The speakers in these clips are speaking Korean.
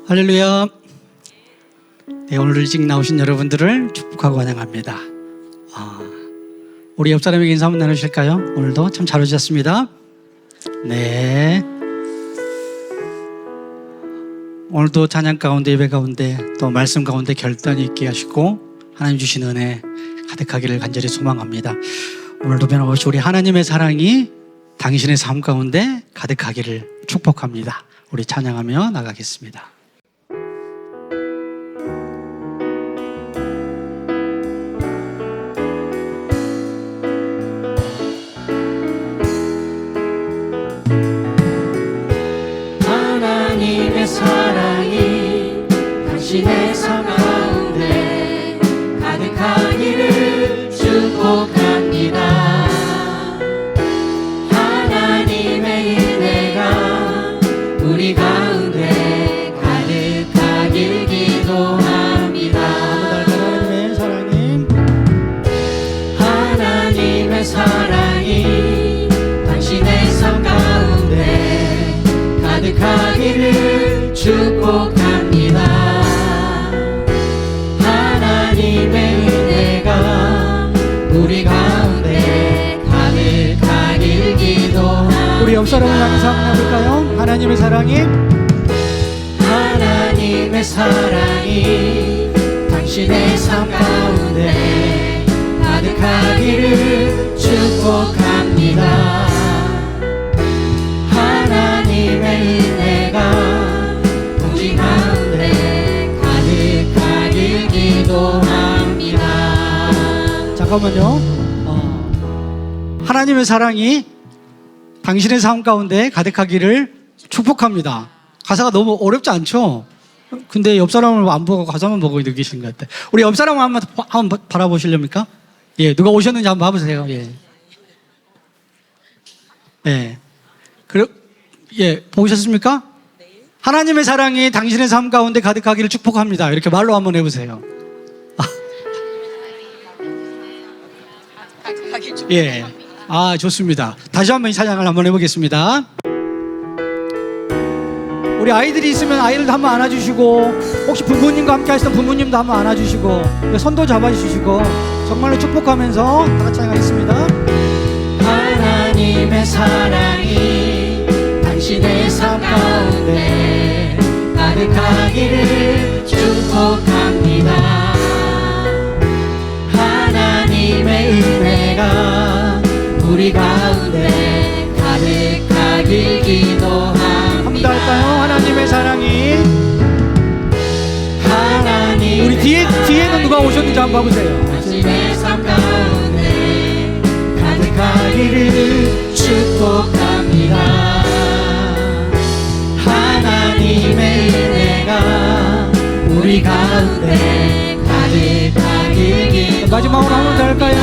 할렐루야. 네, 오늘 일찍 나오신 여러분들을 축복하고 환영합니다. 우리 옆 사람에게 인사 한번 나누실까요? 오늘도 참 잘 오셨습니다. 네. 오늘도 찬양 가운데, 예배 가운데, 또 말씀 가운데 결단이 있게 하시고 하나님 주신 은혜 가득하기를 간절히 소망합니다. 오늘도 변함없이 우리 하나님의 사랑이 당신의 삶 가운데 가득하기를 축복합니다. 우리 찬양하며 나가겠습니다. 하나님의 사랑이 당신의 삶 가운데 가득하기를 축복합니다. 하나님의 은혜가 우리 가운데 가득하길 기도합니다. 하나님의 사랑이 당신의 삶 가운데 가득하기를 축복합니다. 하나님의 은혜가 우리 가운데 가득하길 기도합니다. 우리 옆 사람을 향해서 한번 해볼까요? 하나님의 사랑이 당신의 삶 가운데 가득하기를 축복합니다. 하나님의 은혜가 우리 가운데 가득하길 기도합니다. 잠깐만요. 하나님의 사랑이 당신의 삶 가운데 가득하기를 축복합니다. 가사가 너무 어렵지 않죠? 근데 옆 사람을 안 보고 가사만 보고 느끼시는 것 같아요. 우리 옆 사람을 한번 바라보시렵니까? 예, 누가 오셨는지 한번 봐보세요. 예. 예. 예, 보셨습니까? 하나님의 사랑이 당신의 삶 가운데 가득하기를 축복합니다. 이렇게 말로 한번 해보세요. 예. 좋습니다. 다시 한번 이 찬양을 한번 해보겠습니다. 우리 아이들이 있으면 아이들도 한번 안아주시고, 혹시 부모님과 함께 하시던 부모님도 한번 안아주시고, 손도 잡아주시고, 정말로 축복하면서 다 같이 찬양하겠습니다. 하나님의 사랑이 당신의 삶 가운데 가득하기를 축복합니다. 하나님의 은혜가 우리 가운데 가득하길 기도합니다. 한 번 더 할까요? 하나님의 사랑이 우리 뒤에는 누가 오셨는지 한번 봐보세요. 당신의 삶 가운데 가득하기를 축복합니다. 하나님의 은혜가 우리 가운데 가득하길 기도합니다. 마지막으로 한 번 더 할까요?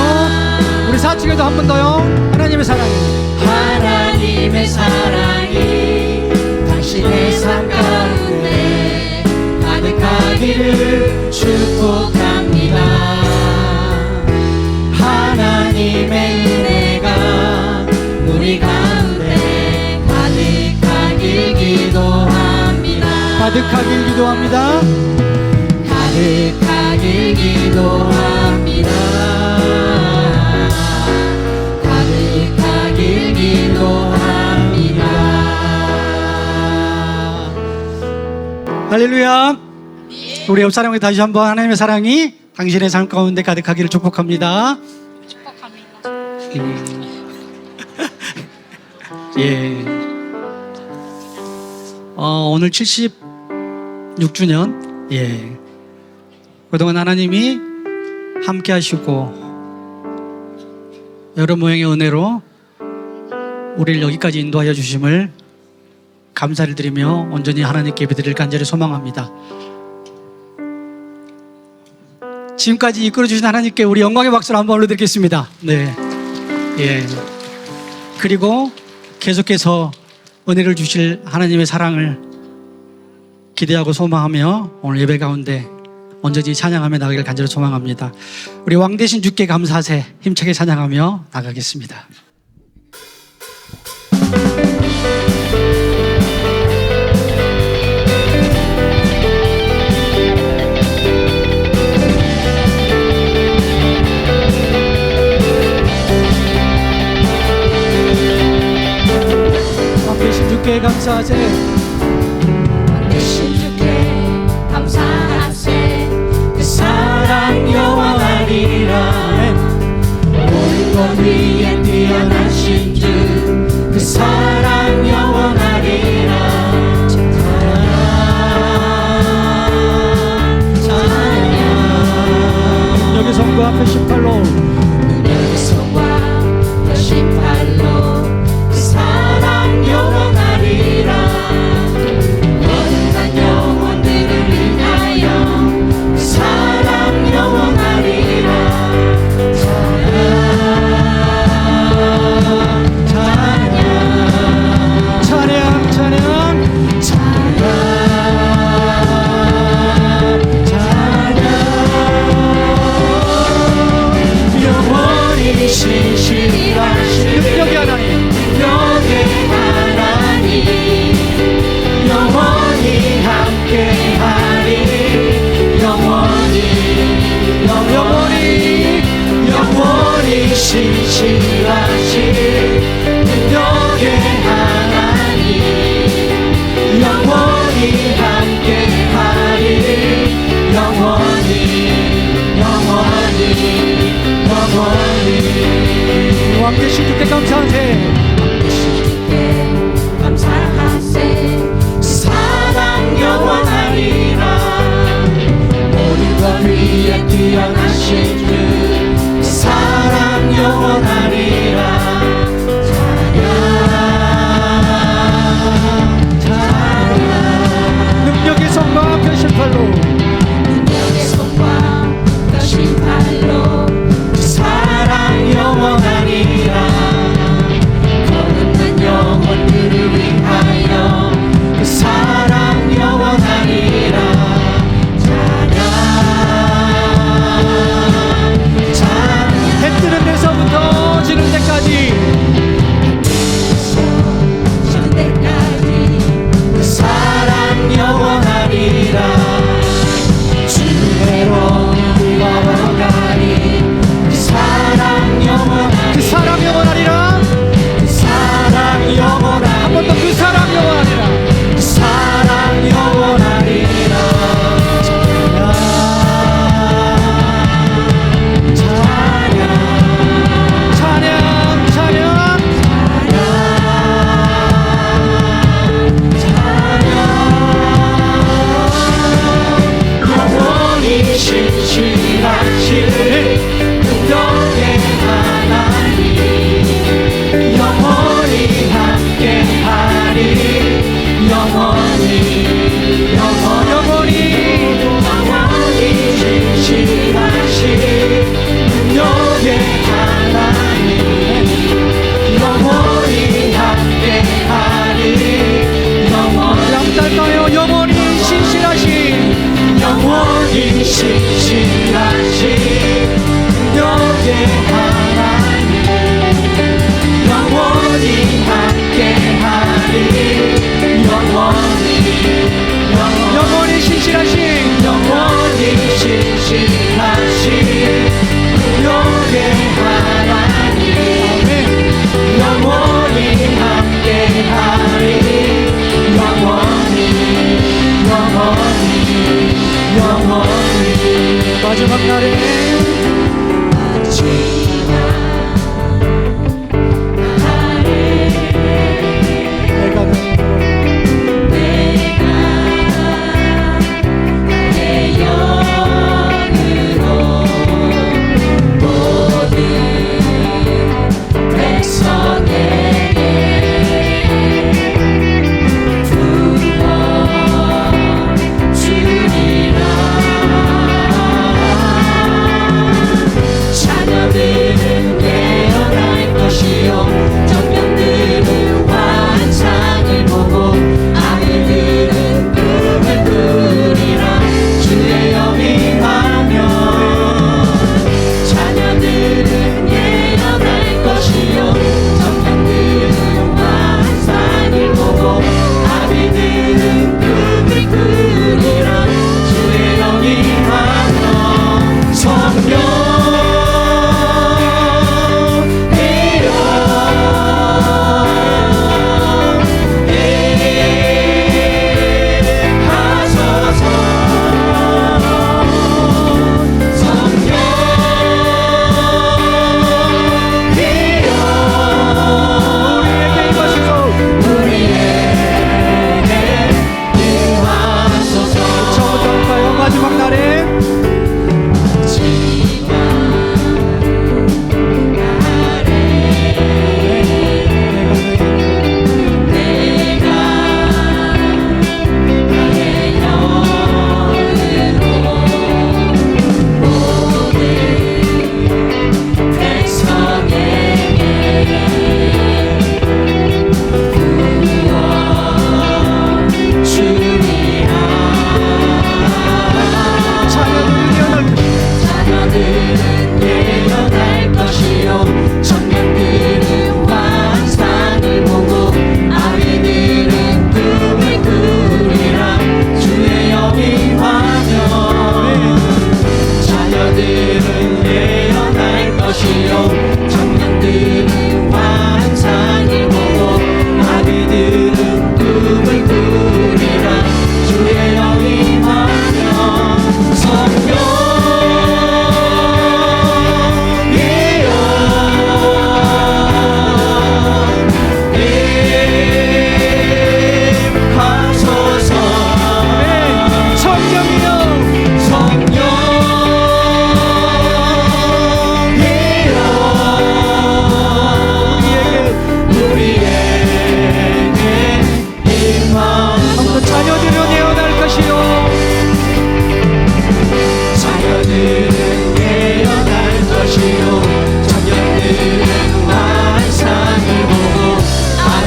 우리 4층에도 한 번 더요. 하나님의 사랑이 당신의 삶 가운데 가득하기를 축복합니다. 하나님의 은혜가 우리 가운데 가득하길 기도합니다. 가득하길 기도합니다. 가득하길 기도합니다. 가득하길 기도합니다. 할렐루야. 우리 옆 사람에게 다시 한번 하나님의 사랑이 당신의 삶 가운데 가득하기를 축복합니다. 예. 오늘 76주년. 예. 그동안 하나님이 함께 하시고 여러 모양의 은혜로 우리를 여기까지 인도하여 주심을 감사를 드리며 온전히 하나님께 예배드릴 간절히 소망합니다. 지금까지 이끌어 주신 하나님께 우리 영광의 박수를 한번 올려드리겠습니다. 네. 예. 그리고 계속해서 은혜를 주실 하나님의 사랑을 기대하고 소망하며 오늘 예배 가운데 온전히 찬양하며 나가기를 간절히 소망합니다. 우리 왕 대신 주께 감사세 힘차게 찬양하며 나가겠습니다. 주께 감사하세. 되신 주께 감사하세. 그 사랑 영원하리라. 온 것 위에 뛰어나신 주 그 사랑 영원하리라. 여기 성부 앞에 18로 여기 성과 18로 그 사랑 영원하리라.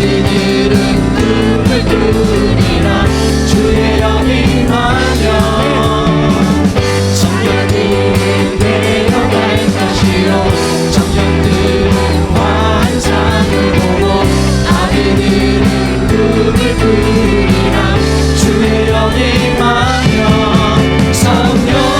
아비들은 꿈을 꾸리라. 주의 영이 임하면 청년들은 내려갈 것이요 청년들은 환상을 보고 아비들은 꿈을 꾸리라. 주의 영이 임하면 성령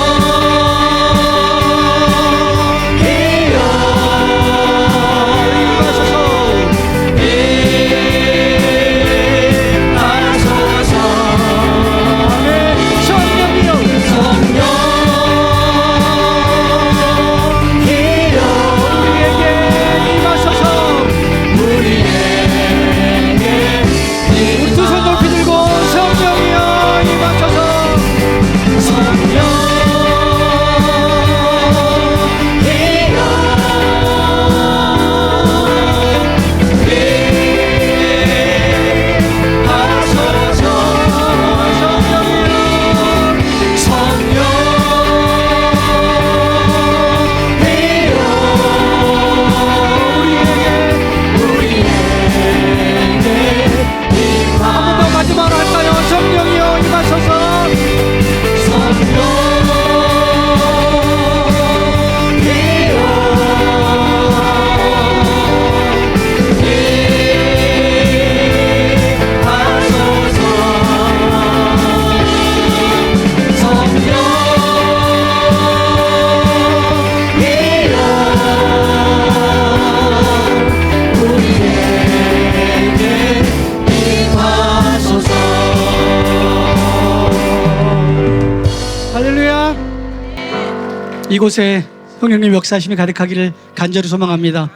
이곳에 성령님 역사하심이 가득하기를 간절히 소망합니다.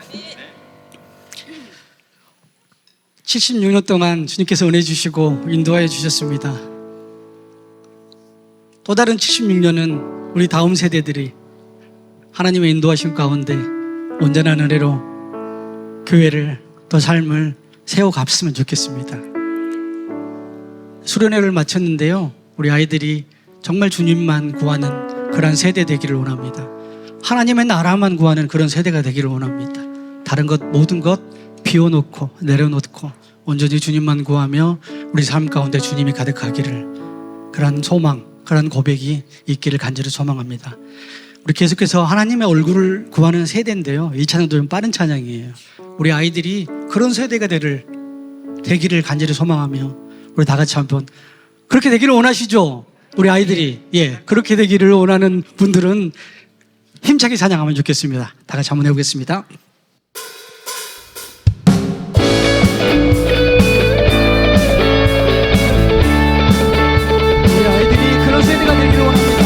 76년 동안 주님께서 은혜 주시고 인도하여 주셨습니다. 또 다른 76년은 우리 다음 세대들이 하나님의 인도하심 가운데 온전한 은혜로 교회를 또 삶을 세워갔으면 좋겠습니다. 수련회를 마쳤는데요, 우리 아이들이 정말 주님만 구하는 그런 세대 되기를 원합니다. 하나님의 나라만 구하는 그런 세대가 되기를 원합니다. 다른 것 모든 것 비워놓고 내려놓고 온전히 주님만 구하며 우리 삶 가운데 주님이 가득하기를, 그런 소망, 그런 고백이 있기를 간절히 소망합니다. 우리 계속해서 하나님의 얼굴을 구하는 세대인데요, 이 찬양도 좀 빠른 찬양이에요. 우리 아이들이 그런 세대가 되기를 간절히 소망하며 우리 다 같이 한번 그렇게 되기를 원하시죠? 우리 아이들이, 그렇게 되기를 원하는 분들은 힘차게 찬양하면 좋겠습니다. 다 같이 한번 해보겠습니다. 우리 아이들이 그런 세대가 되기를 원합니다.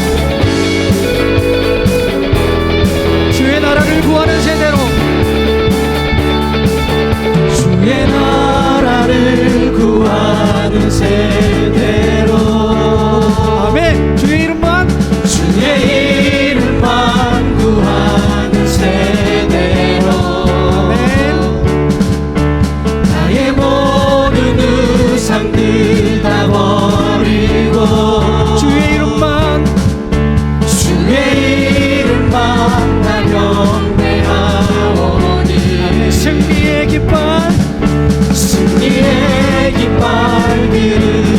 주의 나라를 구하는 세대로, 주의 나라를 구하는 세대로, 아멘. 주의 이름만 구하는 세대로, 아멘. 나의 모든 우상들 다 버리고 주의 이름만 나 경배하오니 승리의 깃발 승리의 깃발 들으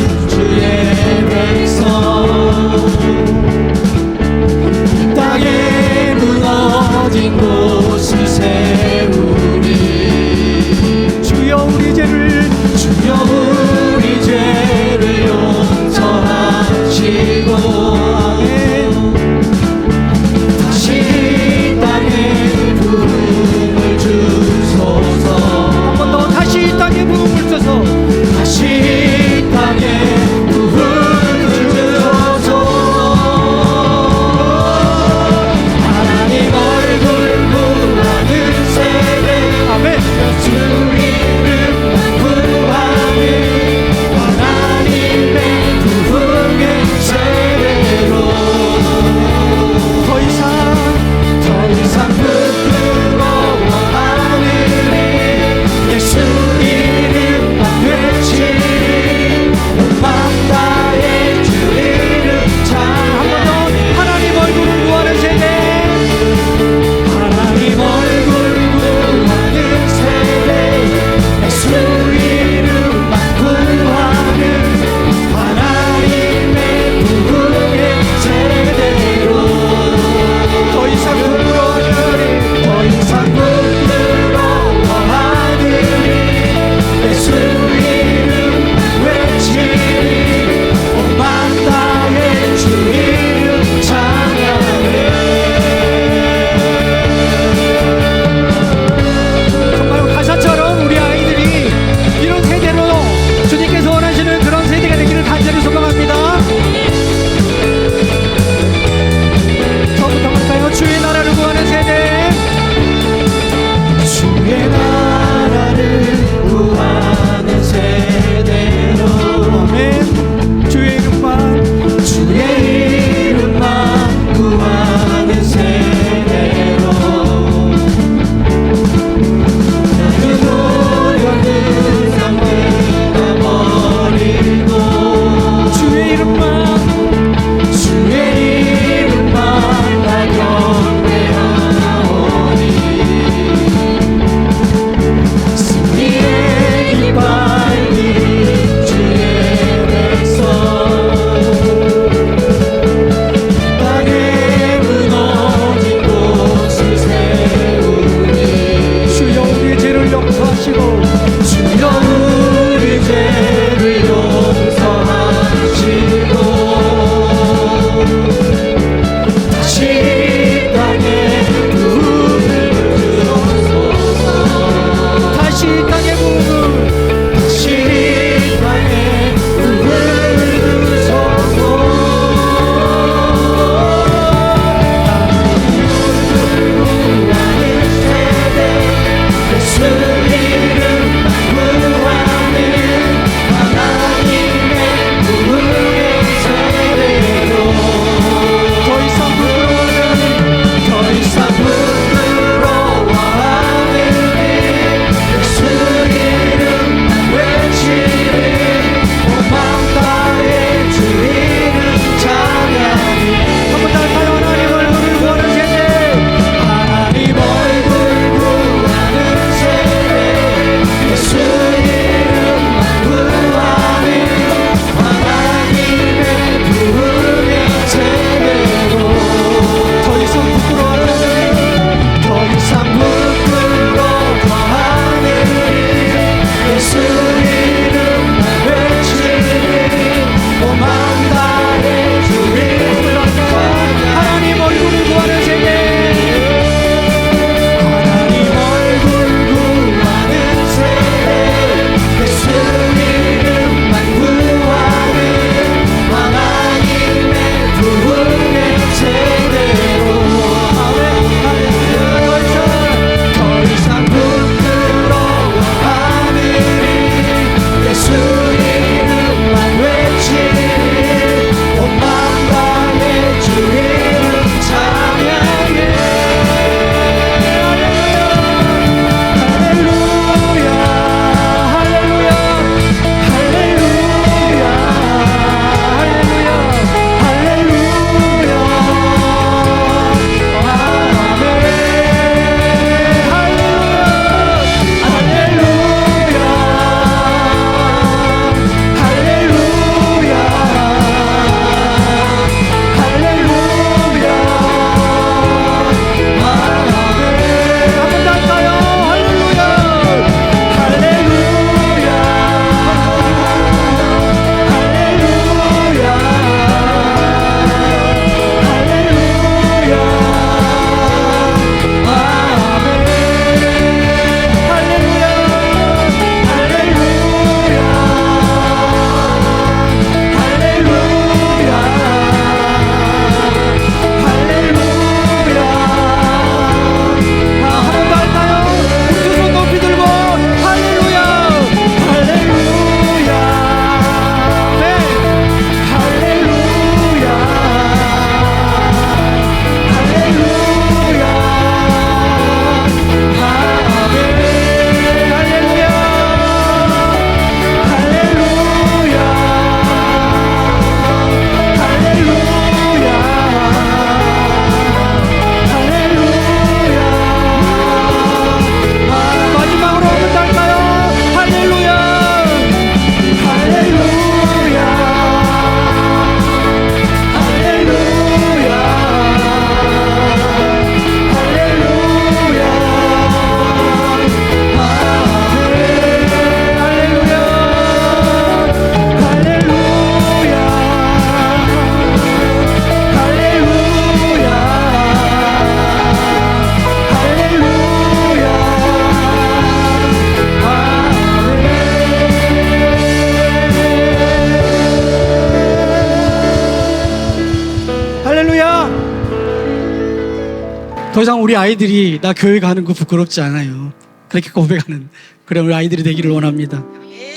더 이상 우리 아이들이 나 교회 가는 거 부끄럽지 않아요. 그렇게 고백하는 그런 우리 아이들이 되기를 원합니다.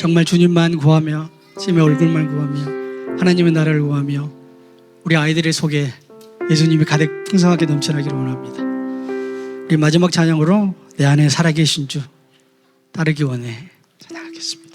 정말 주님만 구하며 주님의 얼굴만 구하며 하나님의 나라를 구하며 우리 아이들의 속에 예수님이 가득 풍성하게 넘쳐나기를 원합니다. 우리 마지막 찬양으로 내 안에 살아계신 주 따르기 원해 찬양하겠습니다.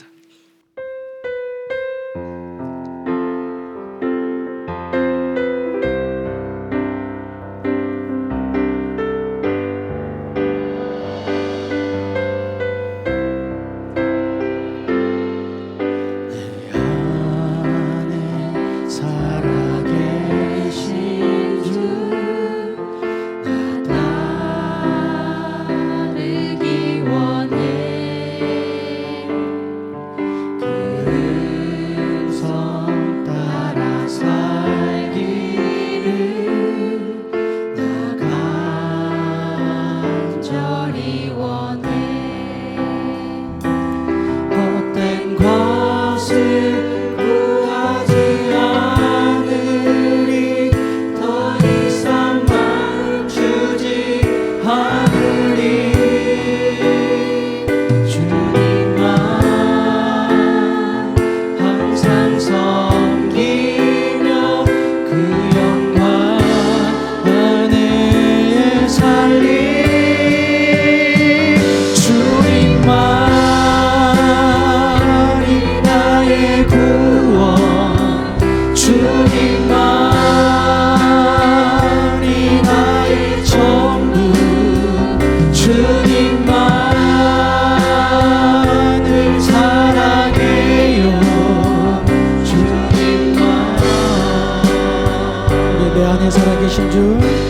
살아계신 주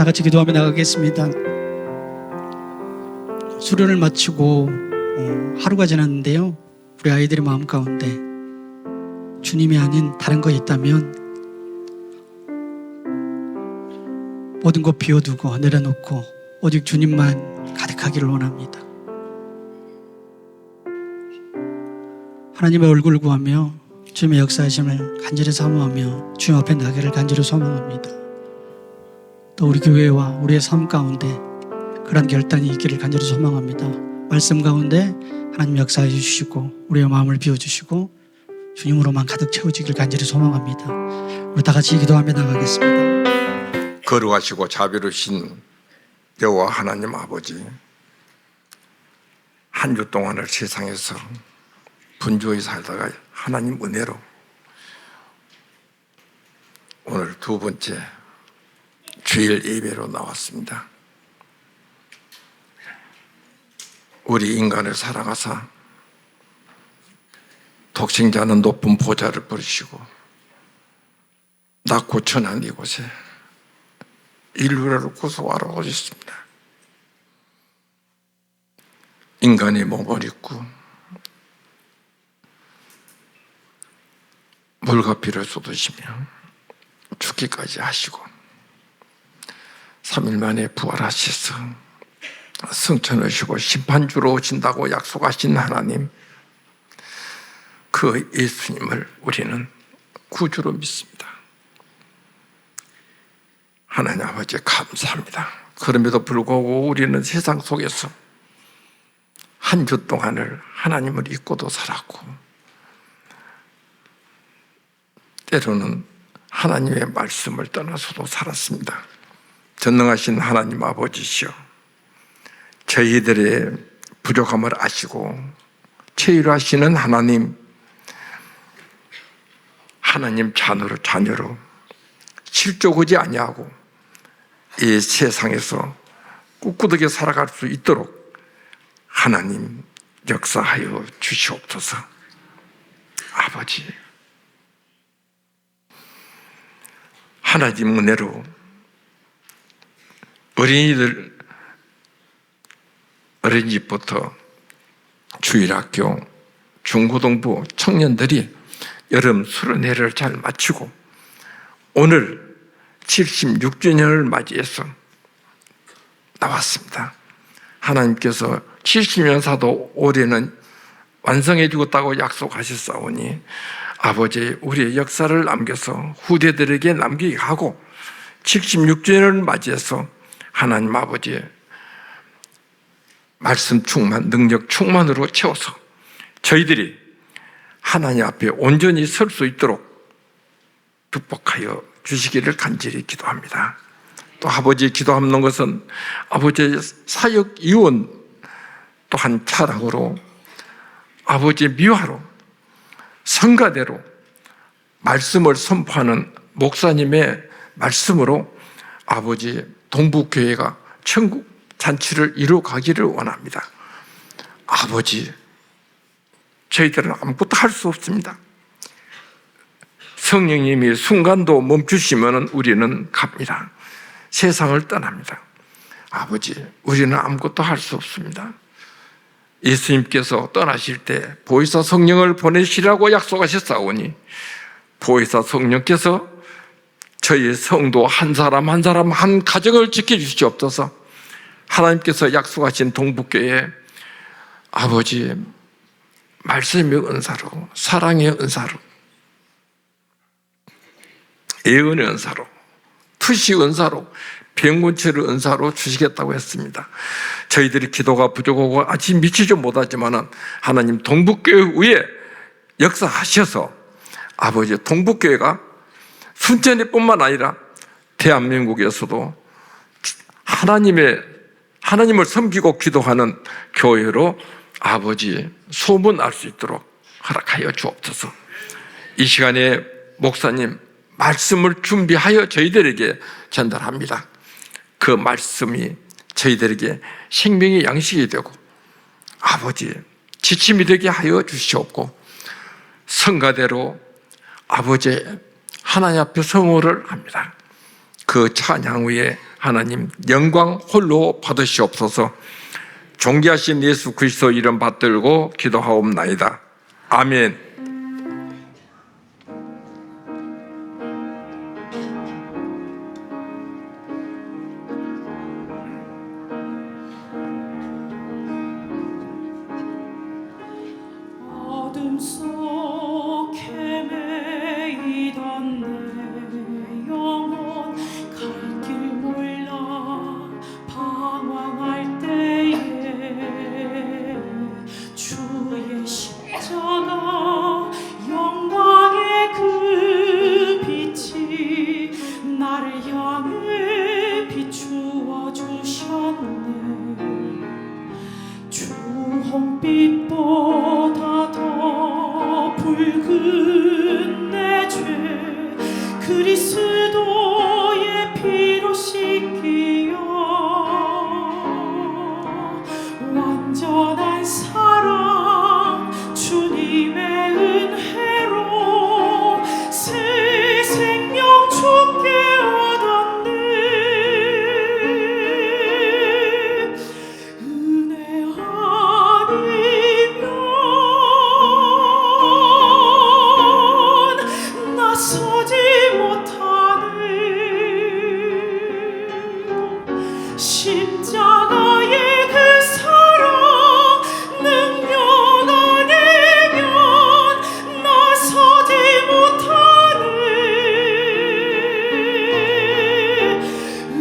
다 같이 기도하며 나가겠습니다. 수련을 마치고 하루가 지났는데요. 우리 아이들의 마음 가운데 주님이 아닌 다른 거 있다면 모든 것 비워두고 내려놓고 오직 주님만 가득하기를 원합니다. 하나님의 얼굴을 구하며 주님의 역사하심을 간절히 사모하며 주님 앞에 나가기를 간절히 소망합니다. 또 우리 교회와 우리의 삶 가운데 그런 결단이 있기를 간절히 소망합니다. 말씀 가운데 하나님 역사해 주시고 우리의 마음을 비워주시고 주님으로만 가득 채워지기를 간절히 소망합니다. 우리 다 같이 기도하며 나가겠습니다. 거룩하시고 자비로우신 여호와 하나님 아버지, 한 주 동안을 세상에서 분주히 살다가 하나님 은혜로 오늘 두 번째 주일 예배로 나왔습니다. 우리 인간을 사랑하사 독생자는 높은 보좌를 버리시고 낮고 천한 이곳에 인류를 구속하러 오셨습니다. 인간의 몸을 입고 물과 피를 쏟으시며 죽기까지 하시고 3일 만에 부활하셔서 승천을 쉬고 심판주로 오신다고 약속하신 하나님, 그 예수님을 우리는 구주로 믿습니다. 하나님 아버지 감사합니다. 그럼에도 불구하고 우리는 세상 속에서 한 주 동안을 하나님을 잊고도 살았고 때로는 하나님의 말씀을 떠나서도 살았습니다. 전능하신 하나님 아버지시여, 저희들의 부족함을 아시고 체휼하시는 하나님, 하나님 자녀로 실족하지 아니하고 이 세상에서 꿋꿋하게 살아갈 수 있도록 하나님 역사하여 주시옵소서. 아버지, 하나님 은혜로 어린이집부터 주일학교, 중고등부 청년들이 여름 수련회를 잘 마치고 오늘 76주년을 맞이해서 나왔습니다. 하나님께서 70년 사도 올해는 완성해 주겠다고 약속하셨사오니 아버지, 우리의 역사를 남겨서 후대들에게 남기게 하고 76주년을 맞이해서 하나님 아버지 말씀 충만, 능력 충만으로 채워서 저희들이 하나님 앞에 온전히 설 수 있도록 축복하여 주시기를 간절히 기도합니다. 또 아버지 기도하는 것은 아버지의 사역 이원 또한 차량으로 아버지의 미화로 성가대로 말씀을 선포하는 목사님의 말씀으로 아버지 동북교회가 천국 잔치를 이루어가기를 원합니다. 아버지, 저희들은 아무것도 할 수 없습니다. 성령님이 순간도 멈추시면 우리는 갑니다. 세상을 떠납니다. 아버지, 우리는 아무것도 할 수 없습니다. 예수님께서 떠나실 때 보혜사 성령을 보내시라고 약속하셨사오니 보혜사 성령께서 저희 성도 한 사람 한 사람 한 가정을 지켜주시옵소서. 하나님께서 약속하신 동북교회 아버지 말씀의 은사로, 사랑의 은사로, 예언의 은사로, 투시 은사로, 병곤치의 은사로 주시겠다고 했습니다. 저희들이 기도가 부족하고 아직 미치지 못하지만 하나님 동북교회 위에 역사하셔서 아버지 동북교회가 순천에뿐만 아니라 대한민국에서도 하나님을 섬기고 기도하는 교회로 아버지 소문날 수 있도록 허락하여 주옵소서. 이 시간에 목사님 말씀을 준비하여 저희들에게 전달합니다. 그 말씀이 저희들에게 생명의 양식이 되고 아버지 지침이 되게 하여 주시옵고 성가대로 아버지 하나님 앞에 성호를 합니다. 그 찬양 후에 하나님 영광 홀로 받으시옵소서. 존귀하신 예수 그리스도 이름 받들고 기도하옵나이다. 아멘. 어둠 속 헤매이던 내 영혼 갈 길 몰라 방황할 때에 주의 십자가 영광의 그 빛이 나를 향해 비추어 주셨네. 주 홍빛보다 더 붉은 내 죄 그리스도의 피로 씻기어 완전한 사랑 주님의 은혜 십자가의 그 사랑 능력 아니면 나서지 못하네.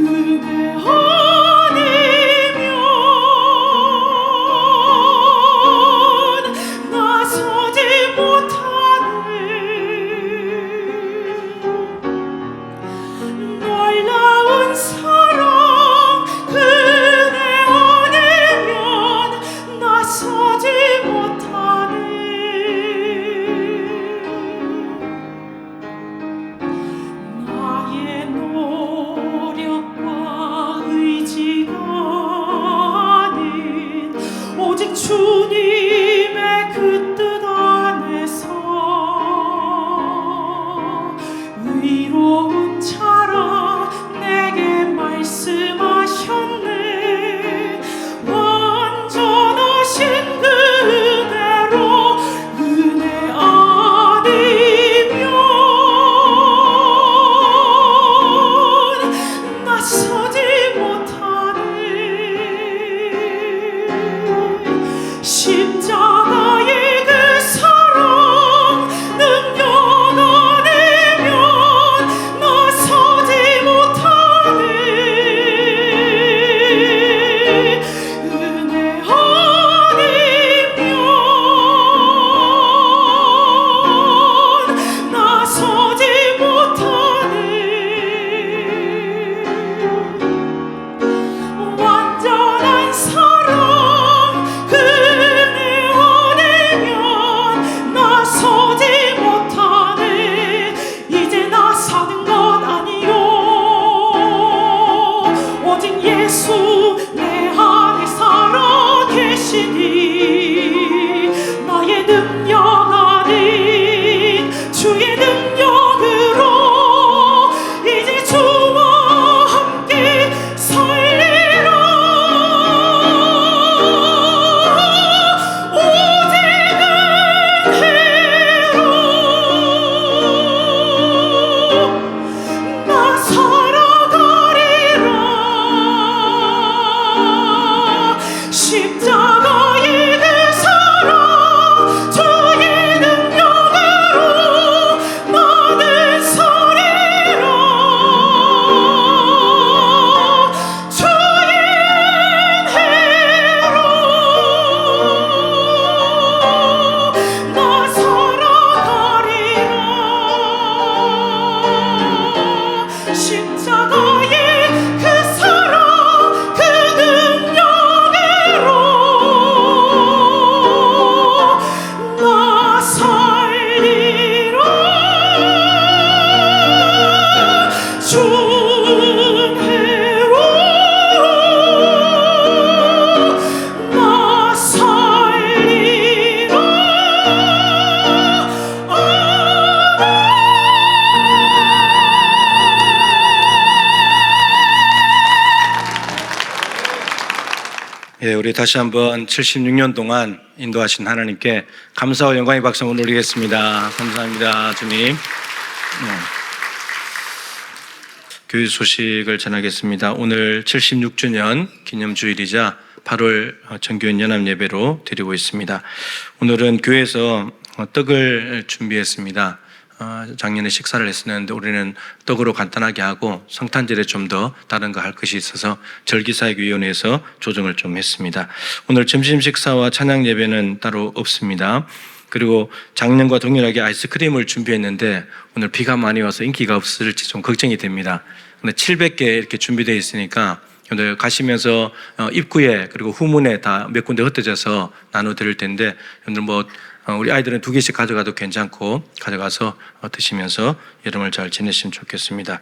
은혜 아니면 나서지 못하네. 놀라운 사랑 그네 아니면 나서지 못하네. 나의 노력과 의지가 아닌 오직 주님의 그 뜻 안에서 의로운 자라 내게 말씀하셨네. 완전하신 그대로 은혜 아니면 나서지 못하네. 십자가의 그 사랑 능력 아니면 나서지 못하네. 은혜 아니면 나서지 못하네. 완전한 사랑 그네 아니면 나서지 못하네. 이제 나 사는 것 아니요 오직 예수 내 안에 살아 계시니 나의 능력 아닌 주의 능력으로 이제 주와 함께 살리라. 오직 은혜로 나 살아가리라. 십자가의 그 사랑 주의 능력으로 나는 살리라. 주의 은혜로 나 살아가리라. 십자가의 그 사랑 그 능력으로 나 살리라. 주 은혜로 나 살리라. 예, 우리 다시 한번 76년 동안 인도하신 하나님께 감사와 영광의 박수 한번 올리겠습니다. 감사합니다, 주님. 교회 소식을 전하겠습니다. 오늘 76주년 기념주일이자 8월 정교인 연합 예배로 드리고 있습니다. 오늘은 교회에서 떡을 준비했습니다. 작년에 식사를 했었는데 올해는 떡으로 간단하게 하고 성탄절에 좀 더 다른 거 할 것이 있어서 절기사역위원회에서 조정을 좀 했습니다. 오늘 점심 식사와 찬양 예배는 따로 없습니다. 그리고 작년과 동일하게 아이스크림을 준비했는데 오늘 비가 많이 와서 인기가 없을지 좀 걱정이 됩니다. 근데 700개 이렇게 준비되어 있으니까 오늘 가시면서 입구에 그리고 후문에 다 몇 군데 흩어져서 나눠 드릴 텐데 오늘 우리 아이들은 2개씩 가져가도 괜찮고 가져가서 드시면서 여름을 잘 지내시면 좋겠습니다.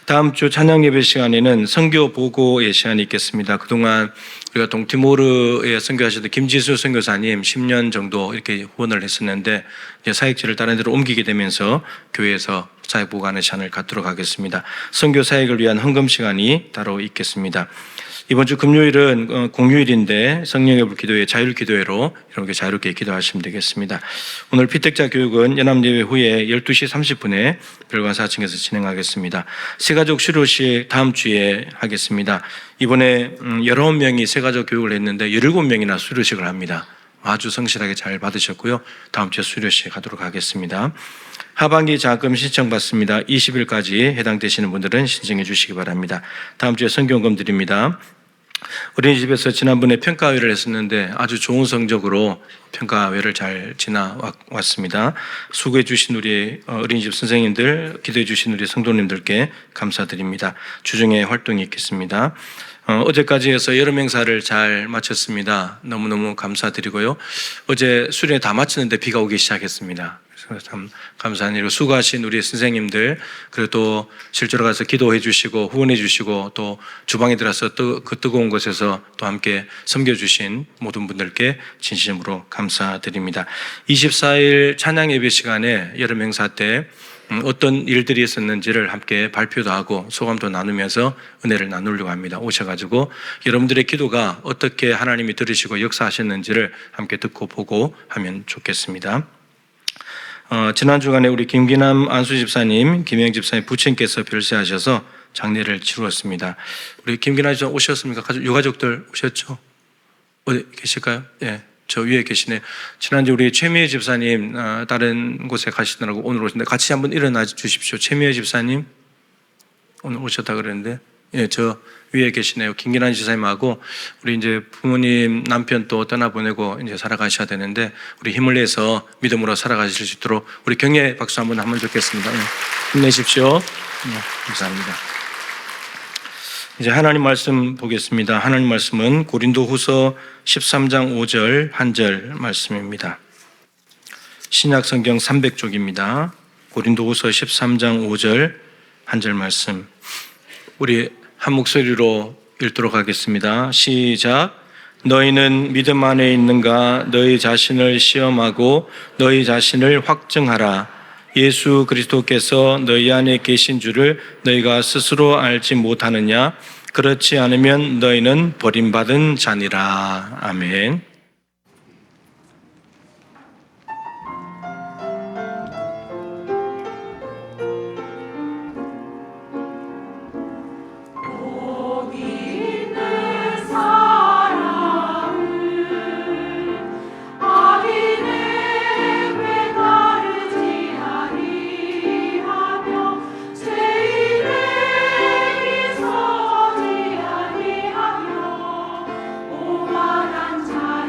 다음 주 찬양 예배 시간에는 선교 보고의 시간이 있겠습니다. 그동안 우리가 동티모르에 선교하셨던 김지수 선교사님 10년 정도 이렇게 후원을 했었는데 이제 사역지를 다른 데로 옮기게 되면서 교회에서 사역 보고하는 시간을 갖도록 하겠습니다. 선교 사역을 위한 헌금 시간이 따로 있겠습니다. 이번 주 금요일은 공휴일인데 성령의 불 기도회, 자율 기도회로 이렇게 자유롭게 기도하시면 되겠습니다. 오늘 피택자 교육은 연합예배 후에 12시 30분에 별관 4층에서 진행하겠습니다. 세가족 수료식 다음 주에 하겠습니다. 이번에 19명이 세가족 교육을 했는데 17명이나 수료식을 합니다. 아주 성실하게 잘 받으셨고요. 다음 주에 수료식 하도록 하겠습니다. 하반기 자금 신청 받습니다. 20일까지 해당되시는 분들은 신청해 주시기 바랍니다. 다음 주에 성경금 드립니다. 어린이집에서 지난번에 평가회를 했었는데 아주 좋은 성적으로 평가회를 잘 지나왔습니다. 수고해 주신 우리 어린이집 선생님들, 기도해 주신 우리 성도님들께 감사드립니다. 주중에 활동이 있겠습니다. 어제까지 해서 여름 행사를 잘 마쳤습니다. 너무너무 감사드리고요. 어제 수련회 다 마치는데 비가 오기 시작했습니다. 참 감사한 일이고, 수고하신 우리 선생님들, 그리고 또 실제로 가서 기도해 주시고 후원해 주시고 또 주방에 들어서 그 뜨거운 곳에서 또 함께 섬겨주신 모든 분들께 진심으로 감사드립니다. 24일 찬양 예배 시간에 여름 행사 때 어떤 일들이 있었는지를 함께 발표도 하고 소감도 나누면서 은혜를 나누려고 합니다. 오셔가지고 여러분들의 기도가 어떻게 하나님이 들으시고 역사하셨는지를 함께 듣고 보고 하면 좋겠습니다. 지난 주간에 우리 김기남 안수 집사님, 김영 집사님 부친께서 별세하셔서 장례를 치루었습니다. 우리 김기남 집사 오셨습니까? 유가족들 오셨죠? 어디 계실까요? 예, 저 위에 계시네. 지난주 우리 최미애 집사님 다른 곳에 가시느라고 오늘 오셨는데 같이 한번 일어나 주십시오. 최미애 집사님 오늘 오셨다 그랬는데, 예, 저 위에 계시네요. 김기란 지사님하고 우리 이제 부모님 남편 또 떠나보내고 이제 살아가셔야 되는데 우리 힘을 내서 믿음으로 살아가실 수 있도록 우리 격려 박수 한번 하면 좋겠습니다. 힘내십시오. 감사합니다. 이제 하나님 말씀 보겠습니다. 하나님 말씀은 고린도후서 13장 5절 한 절 말씀입니다. 신약 성경 300쪽입니다. 고린도후서 13장 5절 한 절 말씀. 우리 한 목소리로 읽도록 하겠습니다. 시작. 너희는 믿음 안에 있는가? 너희 자신을 시험하고 너희 자신을 확증하라. 예수 그리스도께서 너희 안에 계신 줄을 너희가 스스로 알지 못하느냐? 그렇지 않으면 너희는 버림받은 자니라. 아멘. 오만한 자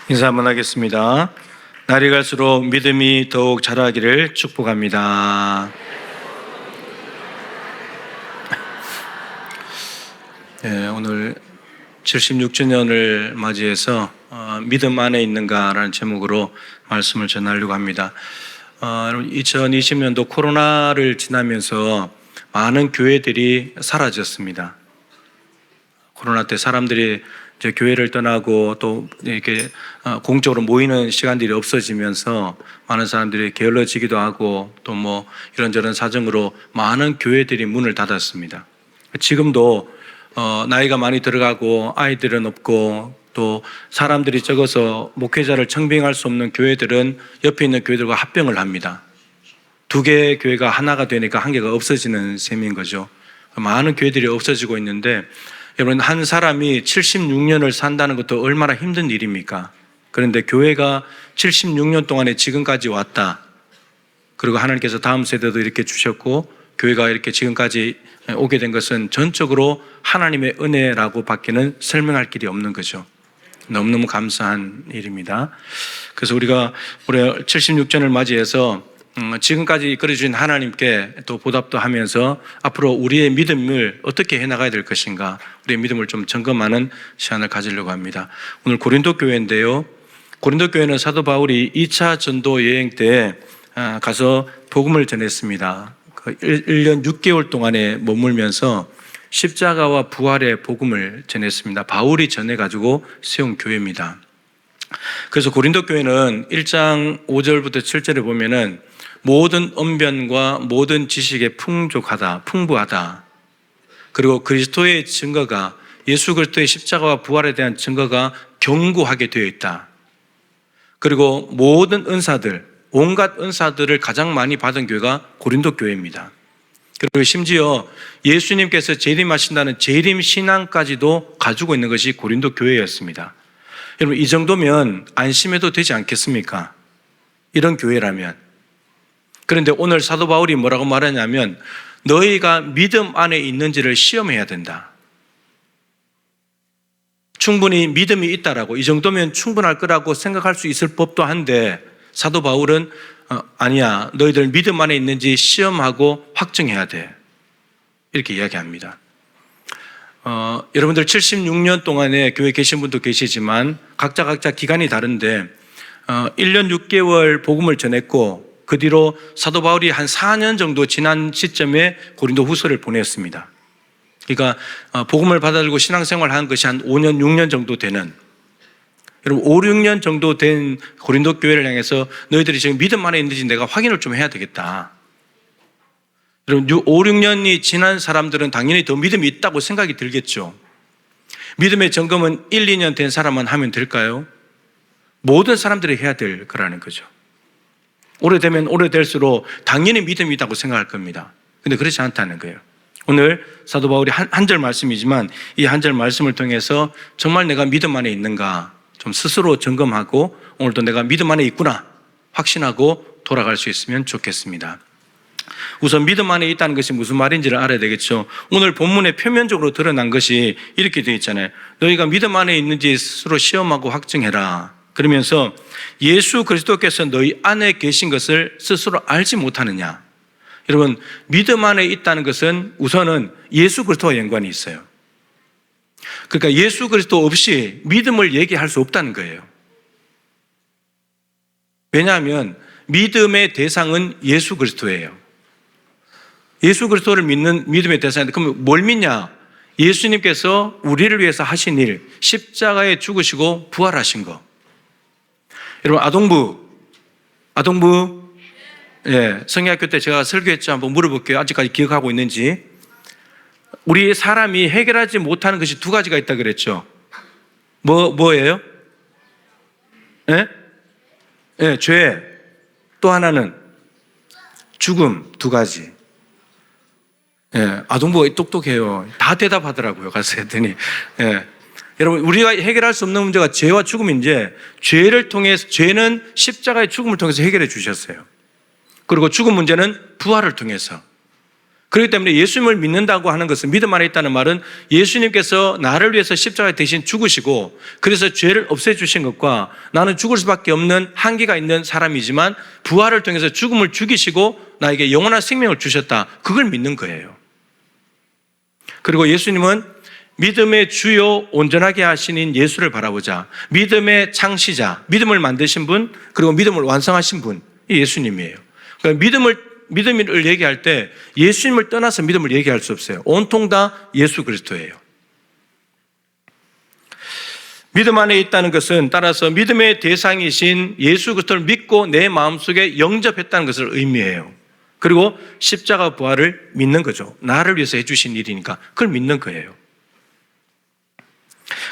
인사 한번 하겠습니다. 날이 갈수록 믿음이 더욱 자라기를 축복합니다. 네, 오늘 76주년을 맞이해서 믿음 안에 있는가라는 제목으로 말씀을 전하려고 합니다. 2020년도 코로나를 지나면서 많은 교회들이 사라졌습니다. 코로나 때 사람들이 이제 교회를 떠나고 또 이렇게 공적으로 모이는 시간들이 없어지면서 많은 사람들이 게을러지기도 하고 또 뭐 이런저런 사정으로 많은 교회들이 문을 닫았습니다. 지금도 나이가 많이 들어가고 아이들은 없고 또 사람들이 적어서 목회자를 청빙할 수 없는 교회들은 옆에 있는 교회들과 합병을 합니다. 두 개의 교회가 하나가 되니까 한 개가 없어지는 셈인 거죠. 많은 교회들이 없어지고 있는데 여러분, 한 사람이 76년을 산다는 것도 얼마나 힘든 일입니까? 그런데 교회가 76년 동안에 지금까지 왔다. 그리고 하나님께서 다음 세대도 이렇게 주셨고 교회가 이렇게 지금까지 오게 된 것은 전적으로 하나님의 은혜라고 밖에는 설명할 길이 없는 거죠. 너무너무 감사한 일입니다. 그래서 우리가 올해 76전을 맞이해서 지금까지 이끌어주신 하나님께 또 보답도 하면서 앞으로 우리의 믿음을 어떻게 해나가야 될 것인가, 우리의 믿음을 좀 점검하는 시간을 가지려고 합니다. 오늘 고린도 교회인데요. 고린도 교회는 사도 바울이 2차 전도 여행 때 가서 복음을 전했습니다. 1년 6개월 동안에 머물면서 십자가와 부활의 복음을 전했습니다. 바울이 전해가지고 세운 교회입니다. 그래서 고린도 교회는 1장 5절부터 7절에 보면은 모든 언변과 모든 지식에 풍부하다. 그리고 그리스도의 증거가, 예수 그리스도의 십자가와 부활에 대한 증거가 견고하게 되어 있다. 그리고 모든 은사들, 온갖 은사들을 가장 많이 받은 교회가 고린도 교회입니다. 그리고 심지어 예수님께서 재림하신다는 재림 신앙까지도 가지고 있는 것이 고린도 교회였습니다. 여러분, 이 정도면 안심해도 되지 않겠습니까? 이런 교회라면. 그런데 오늘 사도 바울이 뭐라고 말하냐면 너희가 믿음 안에 있는지를 시험해야 된다. 충분히 믿음이 있다라고, 이 정도면 충분할 거라고 생각할 수 있을 법도 한데 사도 바울은 아니야, 너희들 믿음 안에 있는지 시험하고 확증해야 돼, 이렇게 이야기합니다. 여러분들 76년 동안에 교회에 계신 분도 계시지만 각자 기간이 다른데 1년 6개월 복음을 전했고 그 뒤로 사도 바울이 한 4년 정도 지난 시점에 고린도 후서를 보냈습니다. 그러니까 복음을 받아들고 신앙생활을 한 것이 한 5년 6년 정도 되는, 여러분 5, 6년 정도 된 고린도 교회를 향해서 너희들이 지금 믿음 안에 있는지 내가 확인을 좀 해야 되겠다. 여러분 5, 6년이 지난 사람들은 당연히 더 믿음이 있다고 생각이 들겠죠. 믿음의 점검은 1, 2년 된 사람만 하면 될까요? 모든 사람들이 해야 될 거라는 거죠. 오래되면 오래될수록 당연히 믿음이 있다고 생각할 겁니다. 근데 그렇지 않다는 거예요. 오늘 사도 바울이 한 절 말씀이지만 이 한 절 말씀을 통해서 정말 내가 믿음 안에 있는가 좀 스스로 점검하고 오늘도 내가 믿음 안에 있구나 확신하고 돌아갈 수 있으면 좋겠습니다. 우선 믿음 안에 있다는 것이 무슨 말인지를 알아야 되겠죠. 오늘 본문에 표면적으로 드러난 것이 이렇게 되어 있잖아요. 너희가 믿음 안에 있는지 스스로 시험하고 확증해라. 그러면서 예수 그리스도께서 너희 안에 계신 것을 스스로 알지 못하느냐. 여러분, 믿음 안에 있다는 것은 우선은 예수 그리스도와 연관이 있어요. 그러니까 예수 그리스도 없이 믿음을 얘기할 수 없다는 거예요. 왜냐하면 믿음의 대상은 예수 그리스도예요. 예수 그리스도를 믿는 믿음의 대상인데 그럼 뭘 믿냐? 예수님께서 우리를 위해서 하신 일, 십자가에 죽으시고 부활하신 거. 여러분, 아동부, 예, 성경학교 때 제가 설교했죠. 한번 물어볼게요. 아직까지 기억하고 있는지. 우리 사람이 해결하지 못하는 것이 두 가지가 있다 그랬죠. 뭐예요? 예? 예, 죄. 또 하나는 죽음. 두 가지. 예, 아동부가 똑똑해요. 다 대답하더라고요. 가서 했더니. 예. 여러분, 우리가 해결할 수 없는 문제가 죄와 죽음인데 죄를 통해서, 죄는 십자가의 죽음을 통해서 해결해 주셨어요. 그리고 죽음 문제는 부활을 통해서. 그렇기 때문에 예수님을 믿는다고 하는 것은 믿음 안에 있다는 말은 예수님께서 나를 위해서 십자가에 대신 죽으시고 그래서 죄를 없애주신 것과 나는 죽을 수밖에 없는 한계가 있는 사람이지만 부활을 통해서 죽음을 죽이시고 나에게 영원한 생명을 주셨다. 그걸 믿는 거예요. 그리고 예수님은 믿음의 주요 온전하게 하시는 예수를 바라보자. 믿음의 창시자, 믿음을 만드신 분, 그리고 믿음을 완성하신 분이 예수님이에요. 그러니까 믿음을 얘기할 때 예수님을 떠나서 믿음을 얘기할 수 없어요. 온통 다 예수 그리스도예요. 믿음 안에 있다는 것은 따라서 믿음의 대상이신 예수 그리스도를 믿고 내 마음속에 영접했다는 것을 의미해요. 그리고 십자가 부활을 믿는 거죠. 나를 위해서 해주신 일이니까 그걸 믿는 거예요.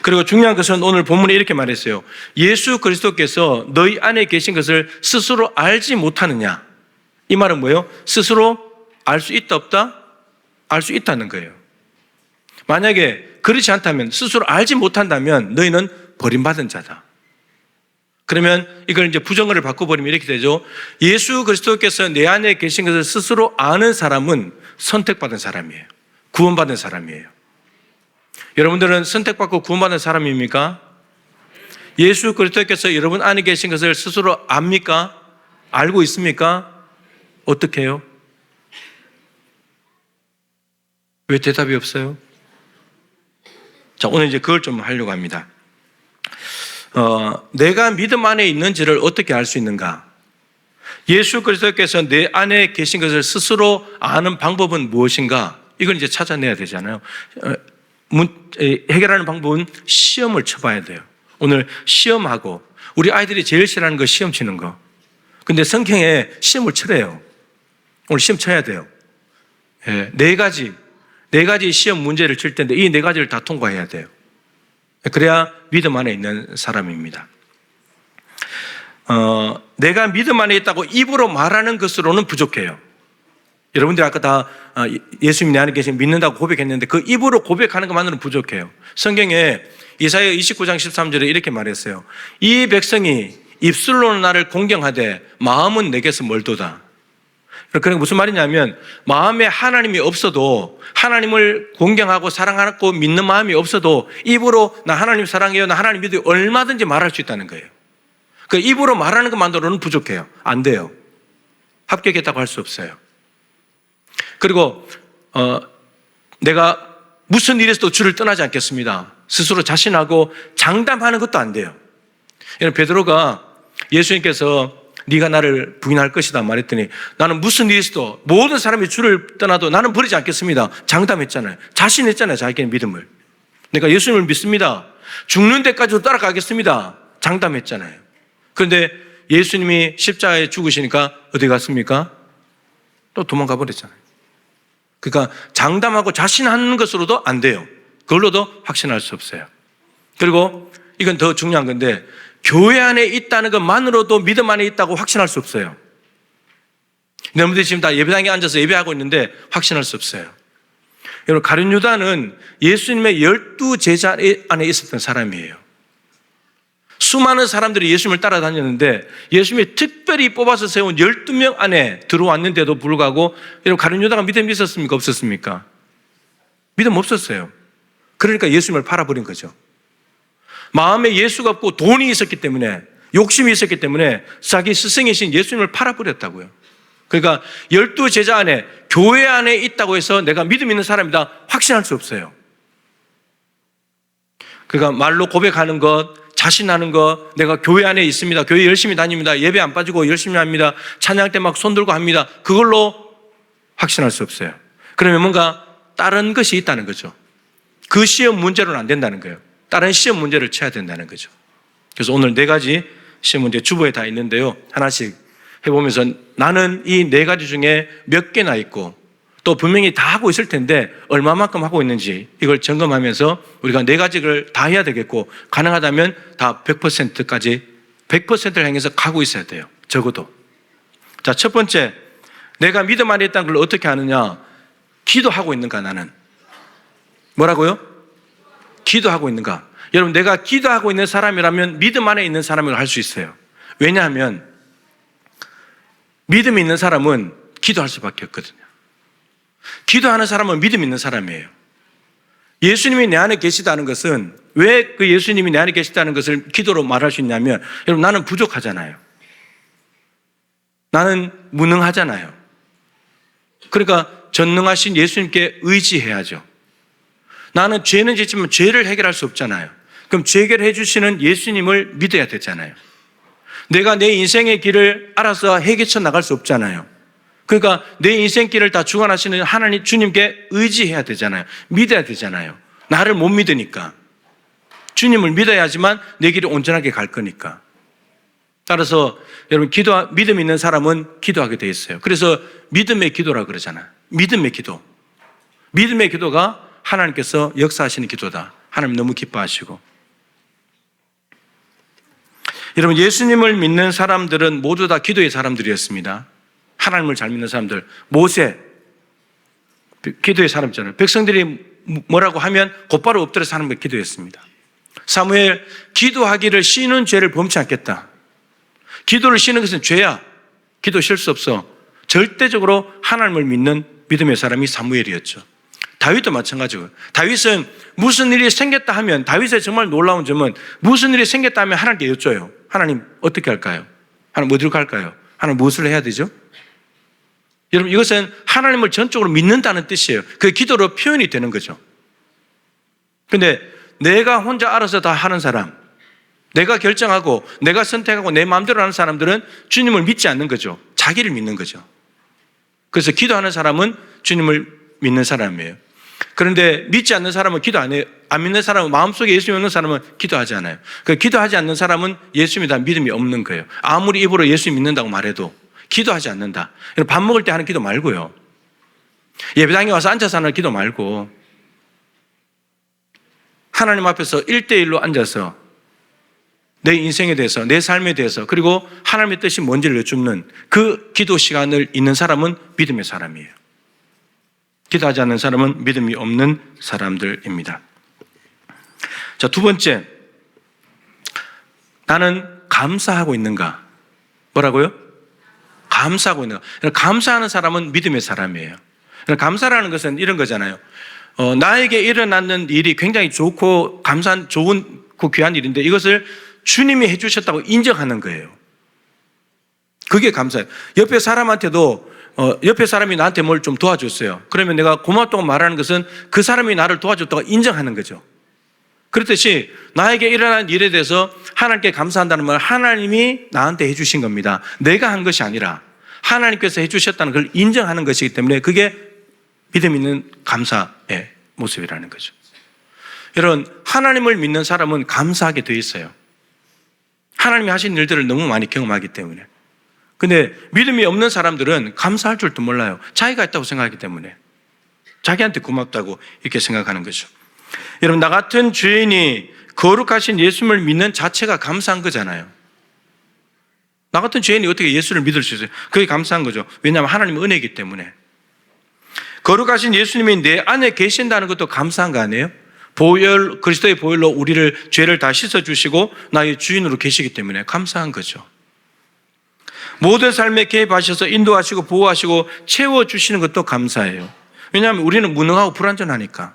그리고 중요한 것은 오늘 본문에 이렇게 말했어요. 예수 그리스도께서 너희 안에 계신 것을 스스로 알지 못하느냐. 이 말은 뭐예요? 스스로 알 수 있다 없다? 알 수 있다는 거예요. 만약에 그렇지 않다면 스스로 알지 못한다면 너희는 버림받은 자다. 그러면 이걸 이제 부정어를 바꿔버리면 이렇게 되죠. 예수 그리스도께서 내 안에 계신 것을 스스로 아는 사람은 선택받은 사람이에요. 구원받은 사람이에요. 여러분들은 선택받고 구원받은 사람입니까? 예수 그리스도께서 여러분 안에 계신 것을 스스로 압니까? 알고 있습니까? 어떻게 해요? 왜 대답이 없어요? 자, 오늘 이제 그걸 좀 하려고 합니다. 내가 믿음 안에 있는지를 어떻게 알 수 있는가? 예수 그리스도께서 내 안에 계신 것을 스스로 아는 방법은 무엇인가? 이걸 이제 찾아내야 되잖아요. 해결하는 방법은 시험을 쳐봐야 돼요. 오늘 시험하고 우리 아이들이 제일 싫어하는 거 시험 치는 거. 근데 성경에 시험을 치래요. 오늘 시험 쳐야 돼요. 네 가지 시험 문제를 칠 텐데 이 네 가지를 다 통과해야 돼요. 그래야 믿음 안에 있는 사람입니다. 내가 믿음 안에 있다고 입으로 말하는 것으로는 부족해요. 여러분들이 아까 다 예수님이 내 안에 계신 믿는다고 고백했는데 그 입으로 고백하는 것만으로는 부족해요. 성경에 이사야 29장 13절에 이렇게 말했어요. 이 백성이 입술로는 나를 공경하되 마음은 내게서 멀도다. 그러니까 무슨 말이냐면 마음에 하나님이 없어도 하나님을 공경하고 사랑하고 믿는 마음이 없어도 입으로 나 하나님 사랑해요, 나 하나님 믿어요 얼마든지 말할 수 있다는 거예요. 그 입으로 말하는 것만으로는 부족해요. 안 돼요. 합격했다고 할 수 없어요. 그리고 내가 무슨 일에서도 주를 떠나지 않겠습니다. 스스로 자신하고 장담하는 것도 안 돼요. 베드로가 예수님께서 네가 나를 부인할 것이다 말했더니 나는 무슨 일에서도 모든 사람이 주를 떠나도 나는 버리지 않겠습니다. 장담했잖아요. 자신했잖아요. 자기의 믿음을. 내가 예수님을 믿습니다. 죽는 데까지도 따라가겠습니다. 장담했잖아요. 그런데 예수님이 십자가에 죽으시니까 어디 갔습니까? 또 도망가 버렸잖아요. 그러니까 장담하고 자신하는 것으로도 안 돼요. 그걸로도 확신할 수 없어요. 그리고 이건 더 중요한 건데 교회 안에 있다는 것만으로도 믿음 안에 있다고 확신할 수 없어요. 여러분들이 지금 다 예배당에 앉아서 예배하고 있는데 확신할 수 없어요. 여러분 가룟 유다는 예수님의 12제자 안에 있었던 사람이에요. 수많은 사람들이 예수님을 따라다녔는데 예수님이 특별히 뽑아서 세운 12명 안에 들어왔는데도 불구하고 여러분 가룟 유다가 믿음이 있었습니까? 없었습니까? 믿음 없었어요. 그러니까 예수님을 팔아버린 거죠. 마음에 예수가 없고 돈이 있었기 때문에 욕심이 있었기 때문에 자기 스승이신 예수님을 팔아버렸다고요. 그러니까 12제자 안에 교회 안에 있다고 해서 내가 믿음 있는 사람이다 확신할 수 없어요. 그러니까 말로 고백하는 것, 자신하는 것, 내가 교회 안에 있습니다. 교회 열심히 다닙니다. 예배 안 빠지고 열심히 합니다. 찬양 때 막 손 들고 합니다. 그걸로 확신할 수 없어요. 그러면 뭔가 다른 것이 있다는 거죠. 그 시험 문제로는 안 된다는 거예요. 다른 시험 문제를 쳐야 된다는 거죠. 그래서 오늘 4가지 시험 문제 주보에 다 있는데요. 하나씩 해보면서 나는 이 4가지 중에 몇 개나 있고 또 분명히 다 하고 있을 텐데 얼마만큼 하고 있는지 이걸 점검하면서 우리가 4가지를 다 해야 되겠고 가능하다면 다 100%까지 100%를 향해서 가고 있어야 돼요. 적어도. 자, 첫 번째, 내가 믿음 안에 있다는 걸 어떻게 아느냐? 기도하고 있는가 나는? 뭐라고요? 기도하고 있는가? 여러분 내가 기도하고 있는 사람이라면 믿음 안에 있는 사람을 할 수 있어요. 왜냐하면 믿음이 있는 사람은 기도할 수밖에 없거든요. 기도하는 사람은 믿음 있는 사람이에요. 예수님이 내 안에 계시다는 것은, 왜 그 예수님이 내 안에 계시다는 것을 기도로 말할 수 있냐면, 여러분, 나는 부족하잖아요. 나는 무능하잖아요. 그러니까 전능하신 예수님께 의지해야죠. 나는 죄는 짓지만 죄를 해결할 수 없잖아요. 그럼 죄 해결해 주시는 예수님을 믿어야 되잖아요. 내가 내 인생의 길을 알아서 해결쳐 나갈 수 없잖아요. 그러니까 내 인생길을 다 주관하시는 하나님 주님께 의지해야 되잖아요. 믿어야 되잖아요. 나를 못 믿으니까. 주님을 믿어야지만 내 길이 온전하게 갈 거니까. 따라서 여러분, 믿음 있는 사람은 기도하게 돼 있어요. 그래서 믿음의 기도라 그러잖아요. 믿음의 기도. 믿음의 기도가 하나님께서 역사하시는 기도다. 하나님 너무 기뻐하시고. 여러분, 예수님을 믿는 사람들은 모두 다 기도의 사람들이었습니다. 하나님을 잘 믿는 사람들. 모세, 기도의 사람이잖아요. 백성들이 뭐라고 하면 곧바로 엎드려서 하나님께 기도했습니다. 사무엘, 기도하기를 쉬는 죄를 범치 않겠다. 기도를 쉬는 것은 죄야. 기도 쉴 수 없어. 절대적으로 하나님을 믿는 믿음의 사람이 사무엘이었죠. 다윗도 마찬가지고, 다윗은 무슨 일이 생겼다 하면, 다윗의 정말 놀라운 점은 무슨 일이 생겼다 하면 하나님께 여쭤요. 하나님 어떻게 할까요? 하나님 어디로 갈까요? 하나님 무엇을 해야 되죠? 여러분, 이것은 하나님을 전적으로 믿는다는 뜻이에요. 그 기도로 표현이 되는 거죠. 근데 내가 혼자 알아서 다 하는 사람, 내가 결정하고 내가 선택하고 내 마음대로 하는 사람들은 주님을 믿지 않는 거죠. 자기를 믿는 거죠. 그래서 기도하는 사람은 주님을 믿는 사람이에요. 그런데 믿지 않는 사람은 기도 안 해요. 안 믿는 사람은, 마음속에 예수 믿는 사람은 기도하지 않아요. 그 기도하지 않는 사람은 예수님에 믿음이 없는 거예요. 아무리 입으로 예수 믿는다고 말해도 기도하지 않는다. 밥 먹을 때 하는 기도 말고요. 예배당에 와서 앉아서 하는 기도 말고, 하나님 앞에서 1대1로 앉아서 내 인생에 대해서, 내 삶에 대해서, 그리고 하나님의 뜻이 뭔지를 여쭙는 그 기도 시간을 있는 사람은 믿음의 사람이에요. 기도하지 않는 사람은 믿음이 없는 사람들입니다. 자, 두 번째, 나는 감사하고 있는가? 뭐라고요? 감사하고 있는가? 감사하는 사람은 믿음의 사람이에요. 감사라는 것은 이런 거잖아요. 나에게 일어나는 일이 굉장히 좋고 감사한, 좋은, 귀한 일인데 이것을 주님이 해주셨다고 인정하는 거예요. 그게 감사예요. 옆에 사람한테도 옆에 사람이 나한테 뭘 좀 도와줬어요. 그러면 내가 고맙다고 말하는 것은 그 사람이 나를 도와줬다고 인정하는 거죠. 그렇듯이 나에게 일어난 일에 대해서 하나님께 감사한다는 말, 하나님이 나한테 해주신 겁니다. 내가 한 것이 아니라 하나님께서 해주셨다는 걸 인정하는 것이기 때문에 그게 믿음 있는 감사의 모습이라는 거죠. 여러분, 하나님을 믿는 사람은 감사하게 되어 있어요. 하나님이 하신 일들을 너무 많이 경험하기 때문에. 근데 믿음이 없는 사람들은 감사할 줄도 몰라요. 자기가 있다고 생각하기 때문에. 자기한테 고맙다고 이렇게 생각하는 거죠. 여러분, 나 같은 죄인이 거룩하신 예수님을 믿는 자체가 감사한 거잖아요. 나 같은 죄인이 어떻게 예수를 믿을 수 있어요? 그게 감사한 거죠. 왜냐하면 하나님의 은혜이기 때문에. 거룩하신 예수님이 내 안에 계신다는 것도 감사한 거 아니에요? 보혈, 그리스도의 보혈로 우리를, 죄를 다 씻어주시고 나의 주인으로 계시기 때문에 감사한 거죠. 모든 삶에 개입하셔서 인도하시고 보호하시고 채워주시는 것도 감사해요. 왜냐하면 우리는 무능하고 불완전하니까.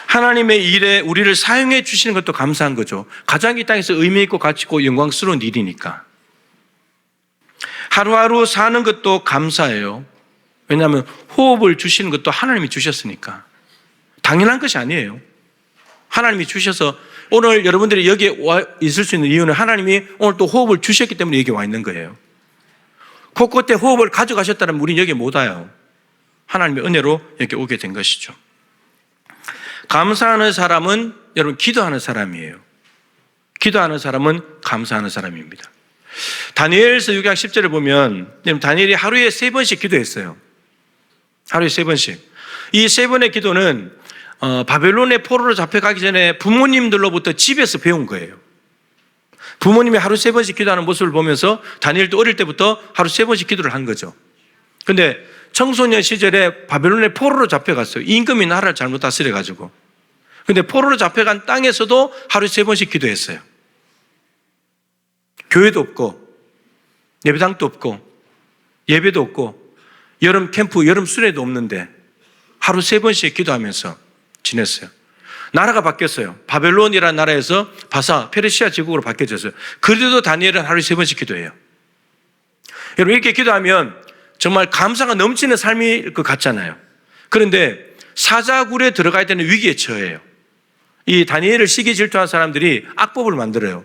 하나님의 일에 우리를 사용해 주시는 것도 감사한 거죠. 가장 이 땅에서 의미 있고 가치 있고 영광스러운 일이니까. 하루하루 사는 것도 감사해요. 왜냐하면 호흡을 주시는 것도 하나님이 주셨으니까. 당연한 것이 아니에요. 하나님이 주셔서 오늘 여러분들이 여기에 와 있을 수 있는 이유는 하나님이 오늘 또 호흡을 주셨기 때문에 여기 와 있는 거예요. 코끝에 호흡을 가져가셨다면 우리는 여기 못 와요. 하나님의 은혜로 여기 오게 된 것이죠. 감사하는 사람은 여러분 기도하는 사람이에요. 기도하는 사람은 감사하는 사람입니다. 다니엘서 6장 10절을 보면 다니엘이 하루에 3번씩 기도했어요. 하루에 3번씩. 이 3번의 기도는 바벨론의 포로로 잡혀가기 전에 부모님들로부터 집에서 배운 거예요. 부모님이 하루 3번씩 기도하는 모습을 보면서 다니엘도 어릴 때부터 하루 3번씩 기도를 한 거죠. 근데 청소년 시절에 바벨론의 포로로 잡혀갔어요. 임금이 나라를 잘못 다스려가지고. 근데 포로로 잡혀간 땅에서도 하루 3번씩 기도했어요. 교회도 없고 예배당도 없고 예배도 없고 여름 캠프, 여름 수련회도 없는데 하루 3번씩 기도하면서 지냈어요. 나라가 바뀌었어요. 바벨론이라는 나라에서 바사, 페르시아 제국으로 바뀌어졌어요. 그래도 다니엘은 하루에 3번씩 기도해요. 여러분, 이렇게 기도하면 정말 감사가 넘치는 삶일 것 같잖아요. 그런데 사자굴에 들어가야 되는 위기에 처해요. 이 다니엘을 시기 질투한 사람들이 악법을 만들어요.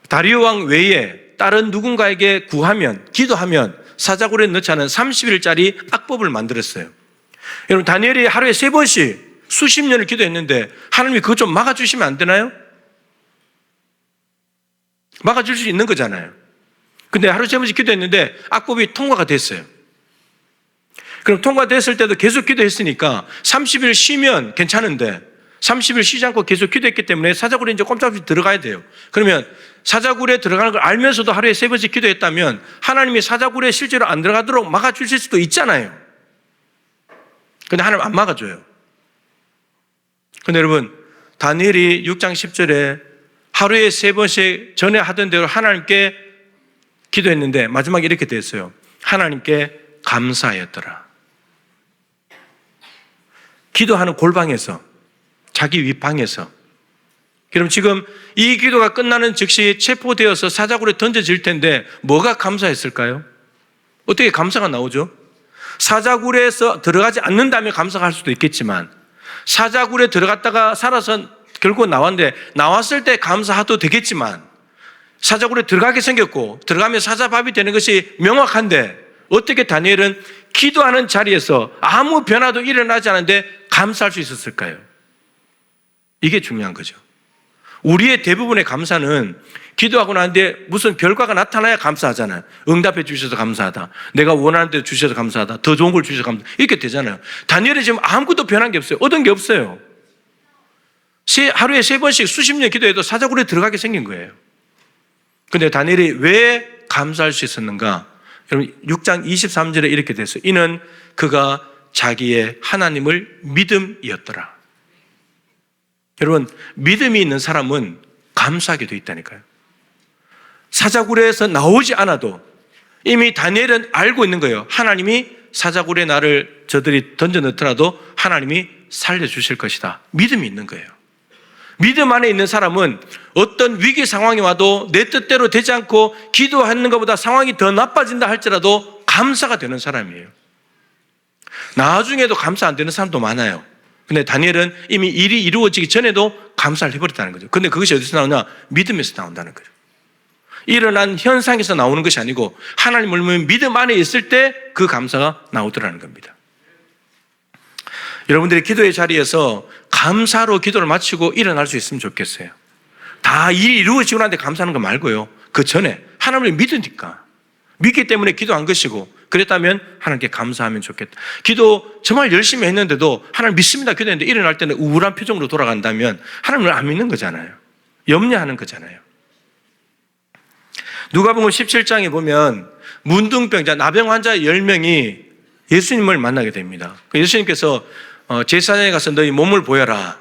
다리오 왕 외에 다른 누군가에게 구하면, 기도하면 사자굴에 넣지 않은 30일짜리 악법을 만들었어요. 여러분, 다니엘이 하루에 3번씩 수십 년을 기도했는데 하나님이 그것 좀 막아주시면 안 되나요? 막아줄 수 있는 거잖아요. 근데 하루에 3번씩 기도했는데 악법이 통과가 됐어요. 그럼 통과됐을 때도 계속 기도했으니까 30일 쉬면 괜찮은데 30일 쉬지 않고 계속 기도했기 때문에 사자굴에 이제 꼼짝없이 들어가야 돼요. 그러면 사자굴에 들어가는 걸 알면서도 하루에 3번씩 기도했다면 하나님이 사자굴에 실제로 안 들어가도록 막아주실 수도 있잖아요. 근데 하나님 안 막아줘요. 근데 여러분, 다니엘이 6장 10절에 하루에 3번씩 전에 하던 대로 하나님께 기도했는데 마지막에 이렇게 됐어요. 하나님께 감사하였더라. 기도하는 골방에서, 자기 윗방에서. 그럼 지금 이 기도가 끝나는 즉시 체포되어서 사자굴에 던져질 텐데 뭐가 감사했을까요? 어떻게 감사가 나오죠? 사자굴에서 들어가지 않는다면 감사가 할 수도 있겠지만 사자굴에 들어갔다가 살아서 결국 나왔는데 나왔을 때 감사해도 되겠지만 사자굴에 들어가게 생겼고 들어가면 사자밥이 되는 것이 명확한데 어떻게 다니엘은 기도하는 자리에서 아무 변화도 일어나지 않는데 감사할 수 있었을까요? 이게 중요한 거죠. 우리의 대부분의 감사는 기도하고 나는데 무슨 결과가 나타나야 감사하잖아요. 응답해 주셔서 감사하다. 내가 원하는 대로 주셔서 감사하다. 더 좋은 걸 주셔서 감사하다. 이렇게 되잖아요. 다니엘이 지금 아무것도 변한 게 없어요. 얻은 게 없어요. 하루에 3번씩 수십 년 기도해도 사자굴에 들어가게 생긴 거예요. 근데 다니엘이 왜 감사할 수 있었는가? 여러분 6장 23절에 이렇게 됐어요. 이는 그가 자기의 하나님을 믿음이었더라. 여러분, 믿음이 있는 사람은 감사하게 돼 있다니까요. 사자굴에서 나오지 않아도 이미 다니엘은 알고 있는 거예요. 하나님이 사자굴에 나를 저들이 던져 넣더라도 하나님이 살려주실 것이다. 믿음이 있는 거예요. 믿음 안에 있는 사람은 어떤 위기 상황이 와도 내 뜻대로 되지 않고 기도하는 것보다 상황이 더 나빠진다 할지라도 감사가 되는 사람이에요. 나중에도 감사 안 되는 사람도 많아요. 근데 다니엘은 이미 일이 이루어지기 전에도 감사를 해버렸다는 거죠. 근데 그것이 어디서 나오냐? 믿음에서 나온다는 거죠. 일어난 현상에서 나오는 것이 아니고 하나님을 믿음 안에 있을 때 그 감사가 나오더라는 겁니다. 여러분들이 기도의 자리에서 감사로 기도를 마치고 일어날 수 있으면 좋겠어요. 다 일이 이루어지고 나는데 감사하는 거 말고요. 그 전에 하나님을 믿으니까. 믿기 때문에 기도한 것이고 그랬다면 하나님께 감사하면 좋겠다. 기도 정말 열심히 했는데도 하나님 믿습니다 기도했는데 일어날 때는 우울한 표정으로 돌아간다면 하나님을 안 믿는 거잖아요. 염려하는 거잖아요. 누가복음 17장에 보면 문둥병자, 나병 환자 10명이 예수님을 만나게 됩니다. 예수님께서 제사장에 가서 너희 몸을 보여라.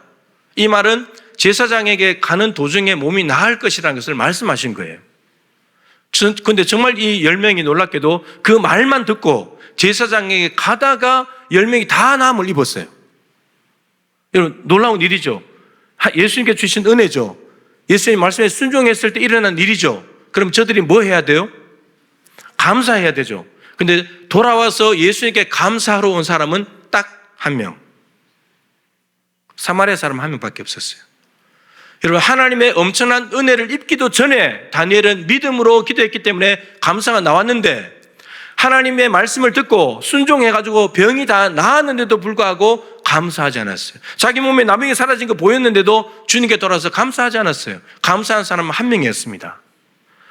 이 말은 제사장에게 가는 도중에 몸이 나을 것이라는 것을 말씀하신 거예요. 그런데 정말 이 10명이 놀랍게도 그 말만 듣고 제사장에게 가다가 10명이 다 나음을 입었어요. 여러분, 놀라운 일이죠. 예수님께 주신 은혜죠. 예수님 말씀에 순종했을 때 일어난 일이죠. 그럼 저들이 뭐 해야 돼요? 감사해야 되죠. 근데 돌아와서 예수님께 감사하러 온 사람은 딱 한 명. 사마리아 사람 한 명밖에 없었어요. 여러분, 하나님의 엄청난 은혜를 입기도 전에 다니엘은 믿음으로 기도했기 때문에 감사가 나왔는데 하나님의 말씀을 듣고 순종해가지고 병이 다 나았는데도 불구하고 감사하지 않았어요. 자기 몸에 나병이 사라진 거 보였는데도 주님께 돌아와서 감사하지 않았어요. 감사한 사람은 한 명이었습니다.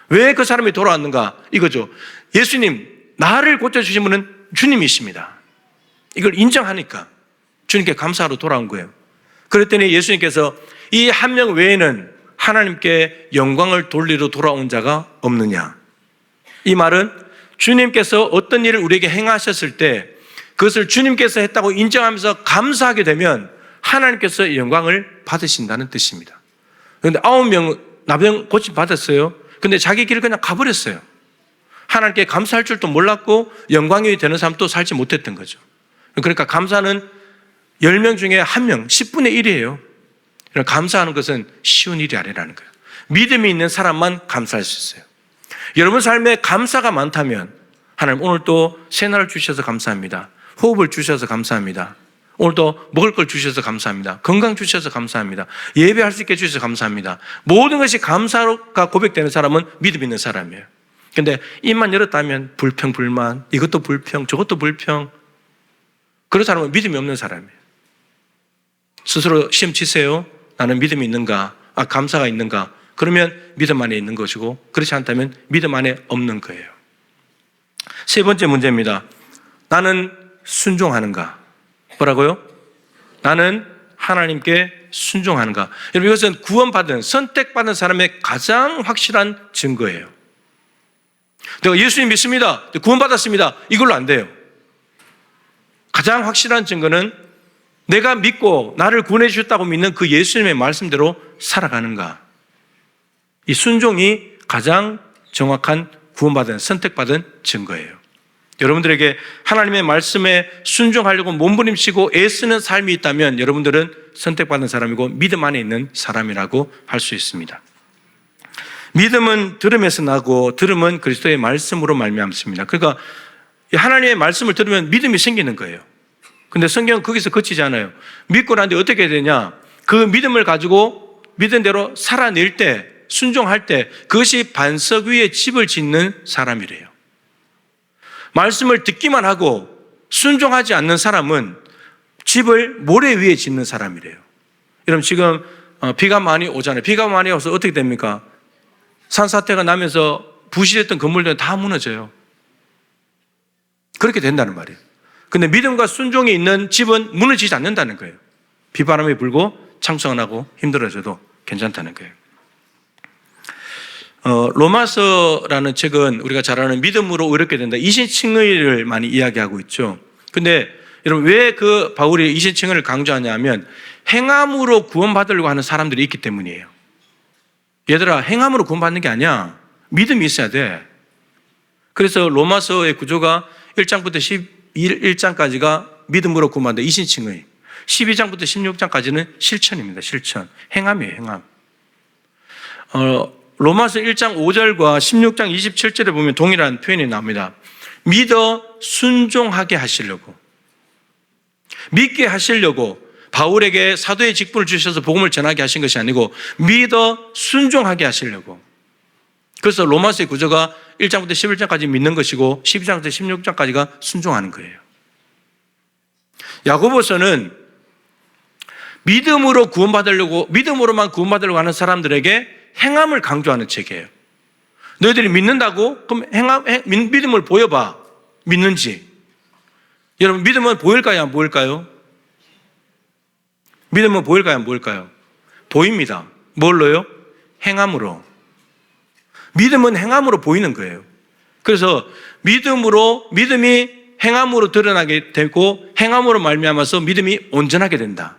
왜 그 사람이 돌아왔는가? 이거죠. 예수님, 나를 고쳐주신 분은 주님이십니다. 이걸 인정하니까 주님께 감사하러 돌아온 거예요. 그랬더니 예수님께서 이 한 명 외에는 하나님께 영광을 돌리러 돌아온 자가 없느냐. 이 말은 주님께서 어떤 일을 우리에게 행하셨을 때 그것을 주님께서 했다고 인정하면서 감사하게 되면 하나님께서 영광을 받으신다는 뜻입니다. 그런데 9명 나병 고침 받았어요. 근데 자기 길을 그냥 가버렸어요. 하나님께 감사할 줄도 몰랐고 영광이 되는 삶도 살지 못했던 거죠. 그러니까 감사는 10명 중에 1명, 10분의 1이에요. 감사하는 것은 쉬운 일이 아니라는 거예요. 믿음이 있는 사람만 감사할 수 있어요. 여러분 삶에 감사가 많다면 하나님 오늘 또 새날을 주셔서 감사합니다. 호흡을 주셔서 감사합니다. 오늘도 먹을 걸 주셔서 감사합니다. 건강 주셔서 감사합니다. 예배할 수 있게 해주셔서 감사합니다. 모든 것이 감사가 고백되는 사람은 믿음 있는 사람이에요. 근데 입만 열었다면 불평, 불만, 이것도 불평, 저것도 불평. 그런 사람은 믿음이 없는 사람이에요. 스스로 시험 치세요. 나는 믿음이 있는가? 감사가 있는가? 그러면 믿음 안에 있는 것이고, 그렇지 않다면 믿음 안에 없는 거예요. 세 번째 문제입니다. 나는 순종하는가? 뭐라고요? 나는 하나님께 순종하는가? 여러분, 이것은 구원받은, 선택받은 사람의 가장 확실한 증거예요. 내가 예수님 믿습니다. 구원받았습니다. 이걸로 안 돼요. 가장 확실한 증거는 내가 믿고 나를 구원해 주셨다고 믿는 그 예수님의 말씀대로 살아가는가? 이 순종이 가장 정확한 구원받은, 선택받은 증거예요. 여러분들에게 하나님의 말씀에 순종하려고 몸부림치고 애쓰는 삶이 있다면 여러분들은 선택받은 사람이고 믿음 안에 있는 사람이라고 할 수 있습니다. 믿음은 들음에서 나고 들음은 그리스도의 말씀으로 말미암습니다. 그러니까 하나님의 말씀을 들으면 믿음이 생기는 거예요. 근데 성경은 거기서 그치지 않아요. 믿고 난 뒤에 어떻게 되냐? 그 믿음을 가지고 믿은 대로 살아낼 때, 순종할 때 그것이 반석 위에 집을 짓는 사람이래요. 말씀을 듣기만 하고 순종하지 않는 사람은 집을 모래 위에 짓는 사람이래요. 여러분 지금 비가 많이 오잖아요. 비가 많이 와서 어떻게 됩니까? 산사태가 나면서 부실했던 건물들은 다 무너져요. 그렇게 된다는 말이에요. 근데 믿음과 순종이 있는 집은 무너지지 않는다는 거예요. 비바람이 불고 창수가 나고 힘들어져도 괜찮다는 거예요. 로마서라는 책은 우리가 잘 아는 믿음으로 의롭게 된다. 이신칭의를 많이 이야기하고 있죠. 근데 여러분 왜 그 바울이 이신칭의를 강조하냐면 행함으로 구원받으려고 하는 사람들이 있기 때문이에요. 얘들아, 행함으로 구원받는 게 아니야. 믿음이 있어야 돼. 그래서 로마서의 구조가 1장부터 11장까지가 믿음으로 구원받는다. 이신칭의. 12장부터 16장까지는 실천입니다. 실천. 행함이에요. 행함. 로마서 1장 5절과 16장 27절에 보면 동일한 표현이 나옵니다. 믿어 순종하게 하시려고. 믿게 하시려고 바울에게 사도의 직분을 주셔서 복음을 전하게 하신 것이 아니고 믿어 순종하게 하시려고. 그래서 로마서의 구조가 1장부터 11장까지 믿는 것이고 12장부터 16장까지가 순종하는 거예요. 야고보서는 믿음으로 구원받으려고, 믿음으로만 구원받으려고 하는 사람들에게 행함을 강조하는 책이에요. 너희들이 믿는다고? 그럼 믿음을 보여봐. 믿는지. 여러분, 믿음은 보일까요? 안 보일까요? 믿음은 보일까요? 안 보일까요? 보입니다. 뭘로요? 행함으로. 믿음은 행함으로 보이는 거예요. 그래서 믿음이 행함으로 드러나게 되고 행함으로 말미암아서 믿음이 온전하게 된다.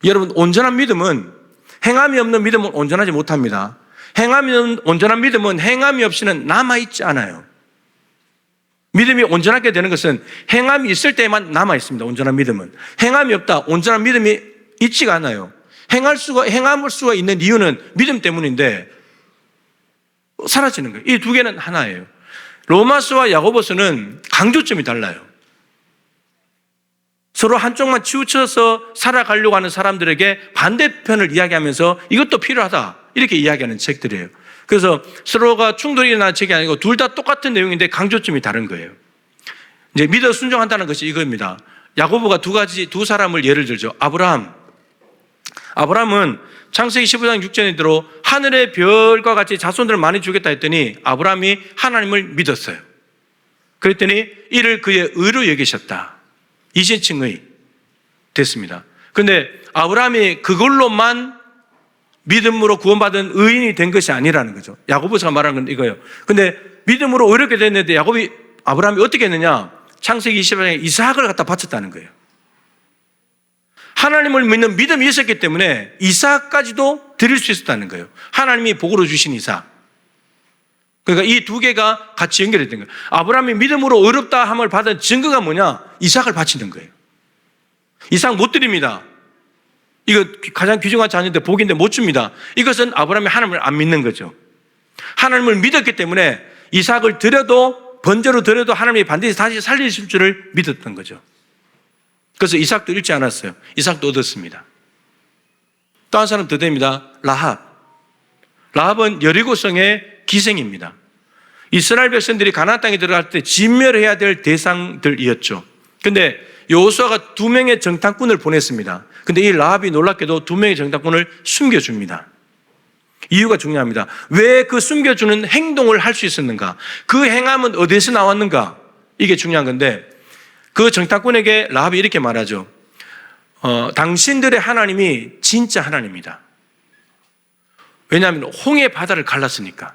여러분, 온전한 믿음은 행함이 없는 믿음은 온전하지 못합니다. 행함이 없는 온전한 믿음은 행함이 없이는 남아있지 않아요. 믿음이 온전하게 되는 것은 행함이 있을 때만 남아있습니다. 온전한 믿음은. 행함이 없다. 온전한 믿음이 있지가 않아요. 행할 수가 있는 이유는 믿음 때문인데 사라지는 거예요. 이 두 개는 하나예요. 로마서와 야고보서는 강조점이 달라요. 서로 한쪽만 치우쳐서 살아가려고 하는 사람들에게 반대편을 이야기하면서 이것도 필요하다. 이렇게 이야기하는 책들이에요. 그래서 서로가 충돌이 일어나는 책이 아니고 둘 다 똑같은 내용인데 강조점이 다른 거예요. 이제 믿어 순종한다는 것이 이겁니다. 야고보가 두 사람을 예를 들죠. 아브라함은 창세기 15장 6절에 하늘의 별과 같이 자손들을 많이 주겠다 했더니 아브라함이 하나님을 믿었어요. 그랬더니 이를 그의 의로 여기셨다. 이신칭의 됐습니다. 그런데 아브라함이 그걸로만 믿음으로 구원받은 의인이 된 것이 아니라는 거죠. 야고보서가 말하는 건 이거예요. 근데 믿음으로 의롭게 됐는데 아브라함이 어떻게 했느냐? 창세기 20장에 이삭을 갖다 바쳤다는 거예요. 하나님을 믿는 믿음이 있었기 때문에 이삭까지도 드릴 수 있었다는 거예요. 하나님이 복으로 주신 이삭. 그러니까 이 두 개가 같이 연결이 된 거예요. 아브라함이 믿음으로 의롭다 함을 받은 증거가 뭐냐? 이삭을 바치는 거예요. 이삭 못 드립니다. 이거 가장 귀중한 자녀인데 복인데 못 줍니다. 이것은 아브라함이 하나님을 안 믿는 거죠. 하나님을 믿었기 때문에 이삭을 드려도 번제로 드려도 하나님이 반드시 다시 살리실 줄을 믿었던 거죠. 그래서 이삭도 잃지 않았어요. 이삭도 얻었습니다. 또 한 사람 더 됩니다. 라합은 여리고성의 기생입니다. 이스라엘 백성들이 가나안 땅에 들어갈 때 진멸해야 될 대상들이었죠. 근데 여호수아가 2명의 정탐꾼을 보냈습니다. 근데 이 라합이 놀랍게도 2명의 정탐꾼을 숨겨줍니다. 이유가 중요합니다. 왜 그 숨겨주는 행동을 할 수 있었는가? 그 행함은 어디서 나왔는가? 이게 중요한 건데 그 정탐꾼에게 라합이 이렇게 말하죠. 당신들의 하나님이 진짜 하나님이다. 왜냐하면 홍해 바다를 갈랐으니까.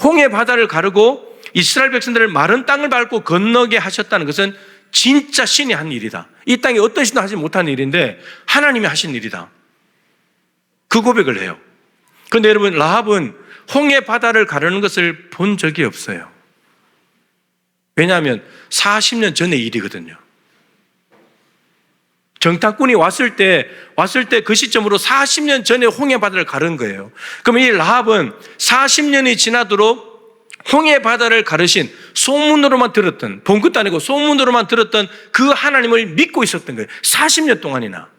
홍해 바다를 가르고 이스라엘 백성들을 마른 땅을 밟고 건너게 하셨다는 것은 진짜 신이 한 일이다. 이 땅에 어떤 신도 하지 못한 일인데 하나님이 하신 일이다. 그 고백을 해요. 그런데 여러분, 라합은 홍해 바다를 가르는 것을 본 적이 없어요. 왜냐하면 40년 전의 일이거든요. 정탐꾼이 왔을 때 그 시점으로 40년 전에 홍해 바다를 가른 거예요. 그럼 이 라합은 40년이 지나도록 홍해 바다를 가르신 소문으로만 들었던, 본 것도 아니고 소문으로만 들었던 그 하나님을 믿고 있었던 거예요. 40년 동안이나.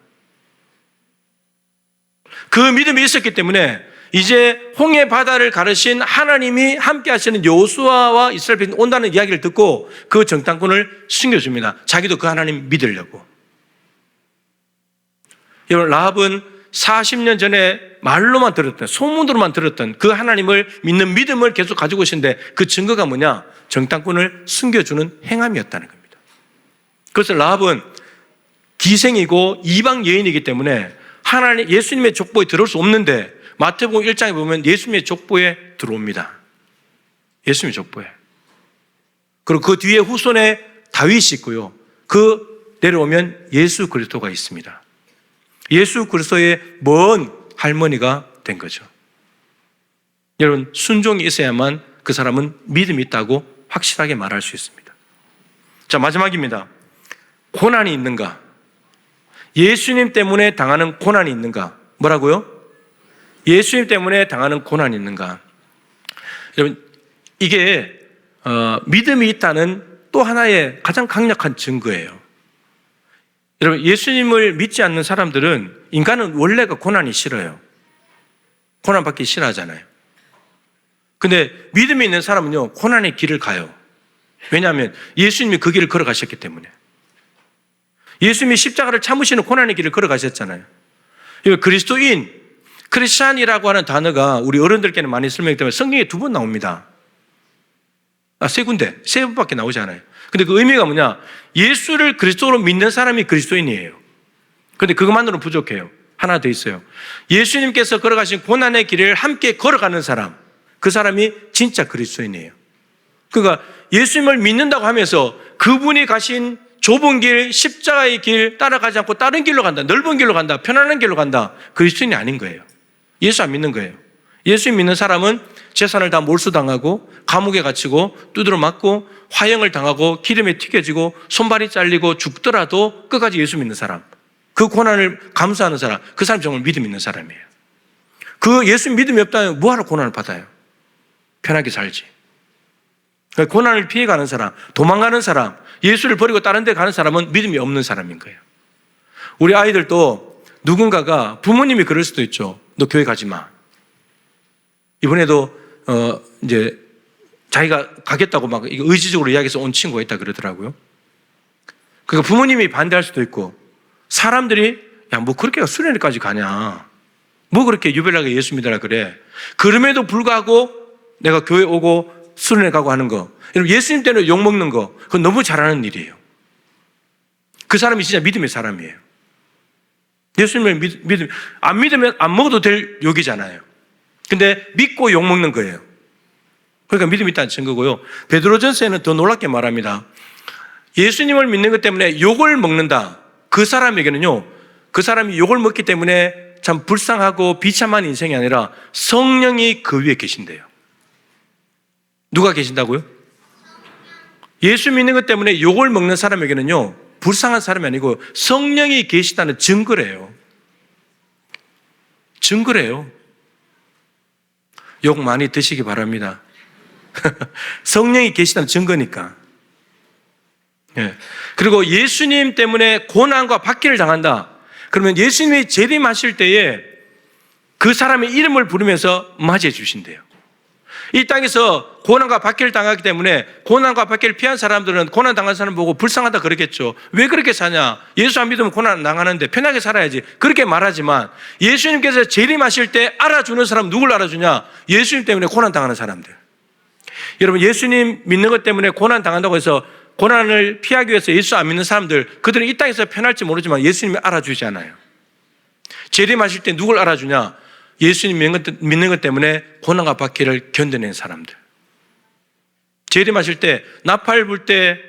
그 믿음이 있었기 때문에 이제 홍해 바다를 가르신 하나님이 함께 하시는 여호수아와 이스라엘 백성이 온다는 이야기를 듣고 그 정탐꾼을 숨겨줍니다. 자기도 그 하나님 믿으려고. 여러분, 라합은 40년 전에 말로만 들었던, 소문으로만 들었던 그 하나님을 믿는 믿음을 계속 가지고 계신데 그 증거가 뭐냐? 정탐꾼을 숨겨주는 행함이었다는 겁니다. 그래서 라합은 기생이고 이방 여인이기 때문에 하나님, 예수님의 족보에 들어올 수 없는데 마태복음 1장에 보면 예수님의 족보에 들어옵니다. 예수님의 족보에. 그리고 그 뒤에 후손에 다윗이 있고요. 그 내려오면 예수 그리스도가 있습니다. 예수 그리스도의 먼 할머니가 된 거죠. 여러분, 순종이 있어야만 그 사람은 믿음이 있다고 확실하게 말할 수 있습니다. 자, 마지막입니다. 고난이 있는가? 예수님 때문에 당하는 고난이 있는가? 뭐라고요? 예수님 때문에 당하는 고난이 있는가? 여러분, 이게 믿음이 있다는 또 하나의 가장 강력한 증거예요. 여러분, 예수님을 믿지 않는 사람들은 인간은 원래가 고난이 싫어요. 고난받기 싫어하잖아요. 근데 믿음이 있는 사람은요, 고난의 길을 가요. 왜냐하면 예수님이 그 길을 걸어가셨기 때문에. 예수님이 십자가를 참으시는 고난의 길을 걸어가셨잖아요. 그리스도인, 크리스찬이라고 하는 단어가 우리 어른들께는 많이 설명이 되면 성경에 2번 나옵니다. 세 군데, 3번밖에 나오지 않아요. 근데 그 의미가 뭐냐? 예수를 그리스도로 믿는 사람이 그리스도인이에요. 근데 그것만으로는 부족해요. 하나 더 있어요. 예수님께서 걸어가신 고난의 길을 함께 걸어가는 사람, 그 사람이 진짜 그리스도인이에요. 그러니까 예수님을 믿는다고 하면서 그분이 가신 좁은 길, 십자가의 길 따라가지 않고 다른 길로 간다, 넓은 길로 간다, 편안한 길로 간다, 그리스도인이 아닌 거예요. 예수 안 믿는 거예요. 예수 믿는 사람은 재산을 다 몰수당하고 감옥에 갇히고 두드러 맞고 화형을 당하고 기름에 튀겨지고 손발이 잘리고 죽더라도 끝까지 예수 믿는 사람, 그 고난을 감수하는 사람, 그 사람이 정말 믿음 있는 사람이에요. 그 예수 믿음이 없다면 뭐하러 고난을 받아요? 편하게 살지. 고난을 피해가는 사람, 도망가는 사람, 예수를 버리고 다른 데 가는 사람은 믿음이 없는 사람인 거예요. 우리 아이들도 누군가가, 부모님이 그럴 수도 있죠. 너 교회 가지 마. 이번에도 이제 자기가 가겠다고 막 의지적으로 이야기해서 온 친구가 있다 그러더라고요. 그러니까 부모님이 반대할 수도 있고, 사람들이 야, 뭐 그렇게 수련회까지 가냐, 뭐 그렇게 유별나게 예수 믿으라 그래. 그럼에도 불구하고 내가 교회 오고 수련회 가고 하는 거, 여러분, 예수님 때문에 욕먹는 거, 그건 너무 잘하는 일이에요. 그 사람이 진짜 믿음의 사람이에요. 예수님을 안 믿으면 안 먹어도 될 욕이잖아요. 근데 믿고 욕먹는 거예요. 그러니까 믿음이 있다는 증거고요. 베드로전서에는 더 놀랍게 말합니다. 예수님을 믿는 것 때문에 욕을 먹는다. 그 사람에게는요, 그 사람이 욕을 먹기 때문에 참 불쌍하고 비참한 인생이 아니라 성령이 그 위에 계신대요. 누가 계신다고요? 예수 믿는 것 때문에 욕을 먹는 사람에게는요, 불쌍한 사람이 아니고 성령이 계시다는 증거래요. 증거래요. 욕 많이 드시기 바랍니다. 성령이 계시다는 증거니까. 예. 그리고 예수님 때문에 고난과 박해를 당한다. 그러면 예수님이 재림하실 때에 그 사람의 이름을 부르면서 맞이해 주신대요. 이 땅에서 고난과 박해를 당하기 때문에 고난과 박해를 피한 사람들은 고난 당한 사람 보고 불쌍하다 그러겠죠. 왜 그렇게 사냐? 예수 안 믿으면 고난 당하는데 편하게 살아야지. 그렇게 말하지만 예수님께서 재림하실 때 알아주는 사람 누굴 알아주냐? 예수님 때문에 고난 당하는 사람들. 여러분, 예수님 믿는 것 때문에 고난 당한다고 해서 고난을 피하기 위해서 예수 안 믿는 사람들, 그들은 이 땅에서 편할지 모르지만 예수님이 알아주지 않아요. 재림하실 때 누굴 알아주냐? 예수님 믿는 것 때문에 고난과 박해를 견뎌낸 사람들. 재림하실 때 나팔 불 때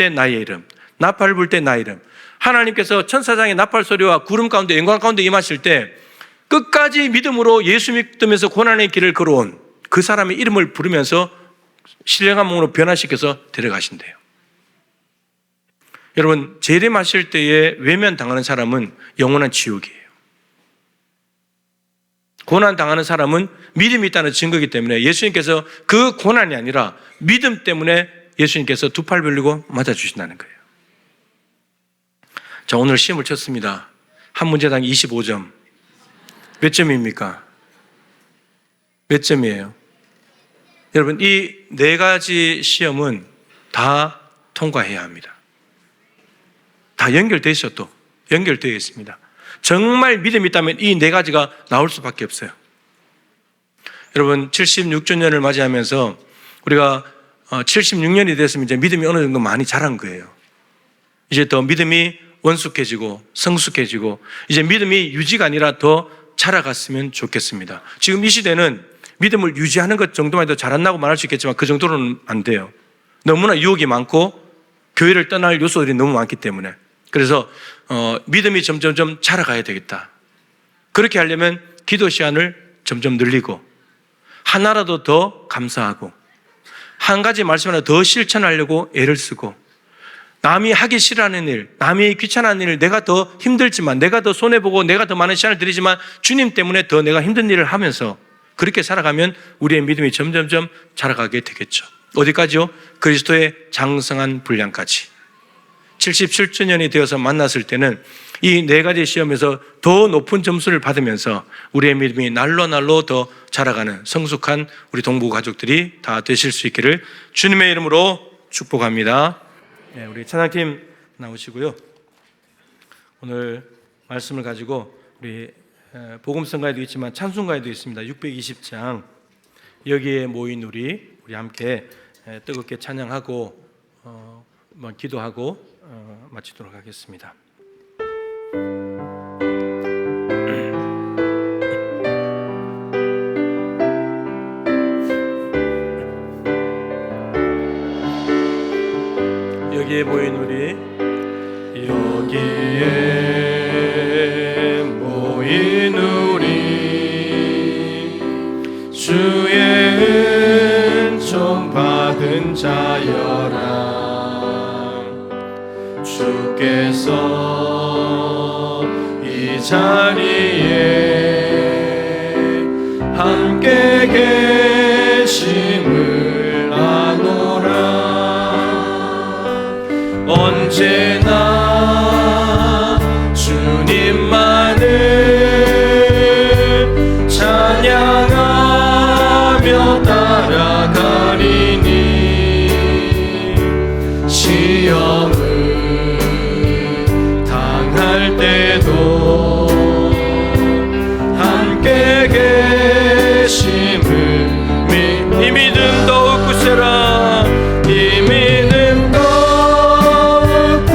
나의 이름, 나팔 불 때 나의 이름. 하나님께서 천사장의 나팔 소리와 구름 가운데 영광 가운데 임하실 때 끝까지 믿음으로 예수 믿으면서 고난의 길을 걸어온 그 사람의 이름을 부르면서 신령한 몸으로 변화시켜서 데려가신대요. 여러분, 재림하실 때에 외면당하는 사람은 영원한 지옥이에요. 고난당하는 사람은 믿음이 있다는 증거이기 때문에 예수님께서 그 고난이 아니라 믿음 때문에 예수님께서 두 팔 벌리고 맞아주신다는 거예요. 자, 오늘 시험을 쳤습니다. 한 문제당 25점. 몇 점입니까? 몇 점이에요? 여러분, 이 네 가지 시험은 다 통과해야 합니다. 다 연결되어 있어. 또 연결되어 있습니다. 정말 믿음이 있다면 이 네 가지가 나올 수밖에 없어요. 여러분, 76주년을 맞이하면서 우리가 76년이 됐으면 이제 믿음이 어느 정도 많이 자란 거예요. 이제 더 믿음이 원숙해지고 성숙해지고 이제 믿음이 유지가 아니라 더 자라갔으면 좋겠습니다. 지금 이 시대는 믿음을 유지하는 것 정도만 해도 자랐다고 말할 수 있겠지만 그 정도는 안 돼요. 너무나 유혹이 많고 교회를 떠날 요소들이 너무 많기 때문에. 그래서 믿음이 점점점 자라가야 되겠다. 그렇게 하려면 기도 시간을 점점 늘리고 하나라도 더 감사하고 한 가지 말씀 하나 더 실천하려고 애를 쓰고 남이 하기 싫어하는 일, 남이 귀찮아하는 일을 내가 더 힘들지만 내가 더 손해보고 내가 더 많은 시간을 들이지만 주님 때문에 더 내가 힘든 일을 하면서 그렇게 살아가면 우리의 믿음이 점점점 자라가게 되겠죠. 어디까지요? 그리스도의 장성한 분량까지. 77주년이 되어서 만났을 때는 이 네 가지 시험에서 더 높은 점수를 받으면서 우리의 믿음이 날로 더 자라가는 성숙한 우리 동부 가족들이 다 되실 수 있기를 주님의 이름으로 축복합니다. 네, 우리 찬양팀 나오시고요. 오늘 말씀을 가지고 우리 복음성가에도 있지만 찬송가에도 있습니다. 620장 여기에 모인 우리 함께 뜨겁게 찬양하고 기도하고 마치도록 하겠습니다. 여기에 모인 우리 여기에 모인 우리 주의 은총 받은 자여라. 주께서 이 자리에 함께 계심을 아노라. 언제나 주님만을 찬양하며 따라가리니 시험을 당할 때도 함께 계심을 이 믿음 더욱 굳세라. 이 믿음 더욱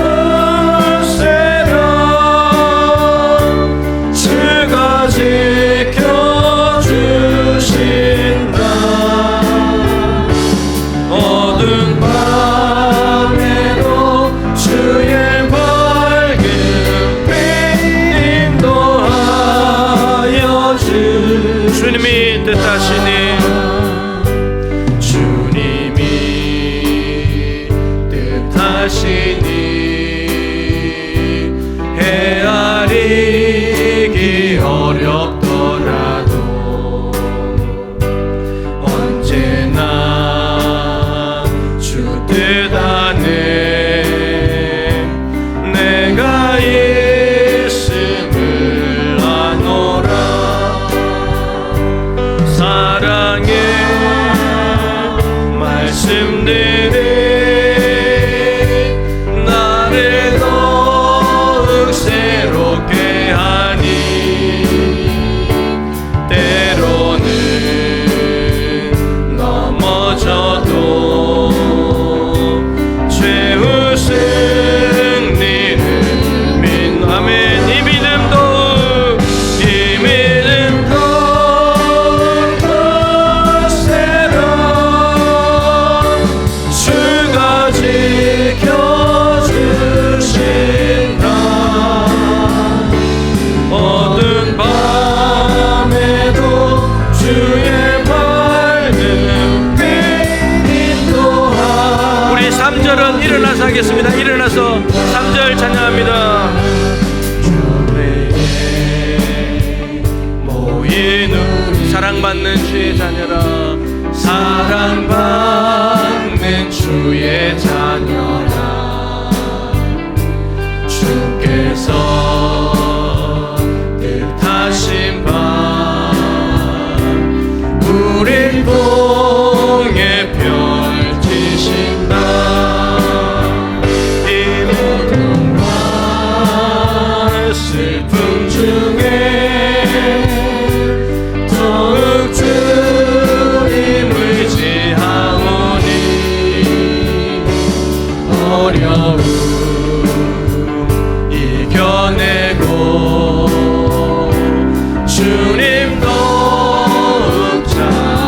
주를 찬양합니다. 모이는 사랑받는 주의 자녀라, 사랑받는 주의 자녀라. 주께서 뜻하신 바 우리 통해 펼치신다. 이 모든 슬픔 중에 더욱 주님 의지하오니 어려움 이겨내고 주님 더욱 잘.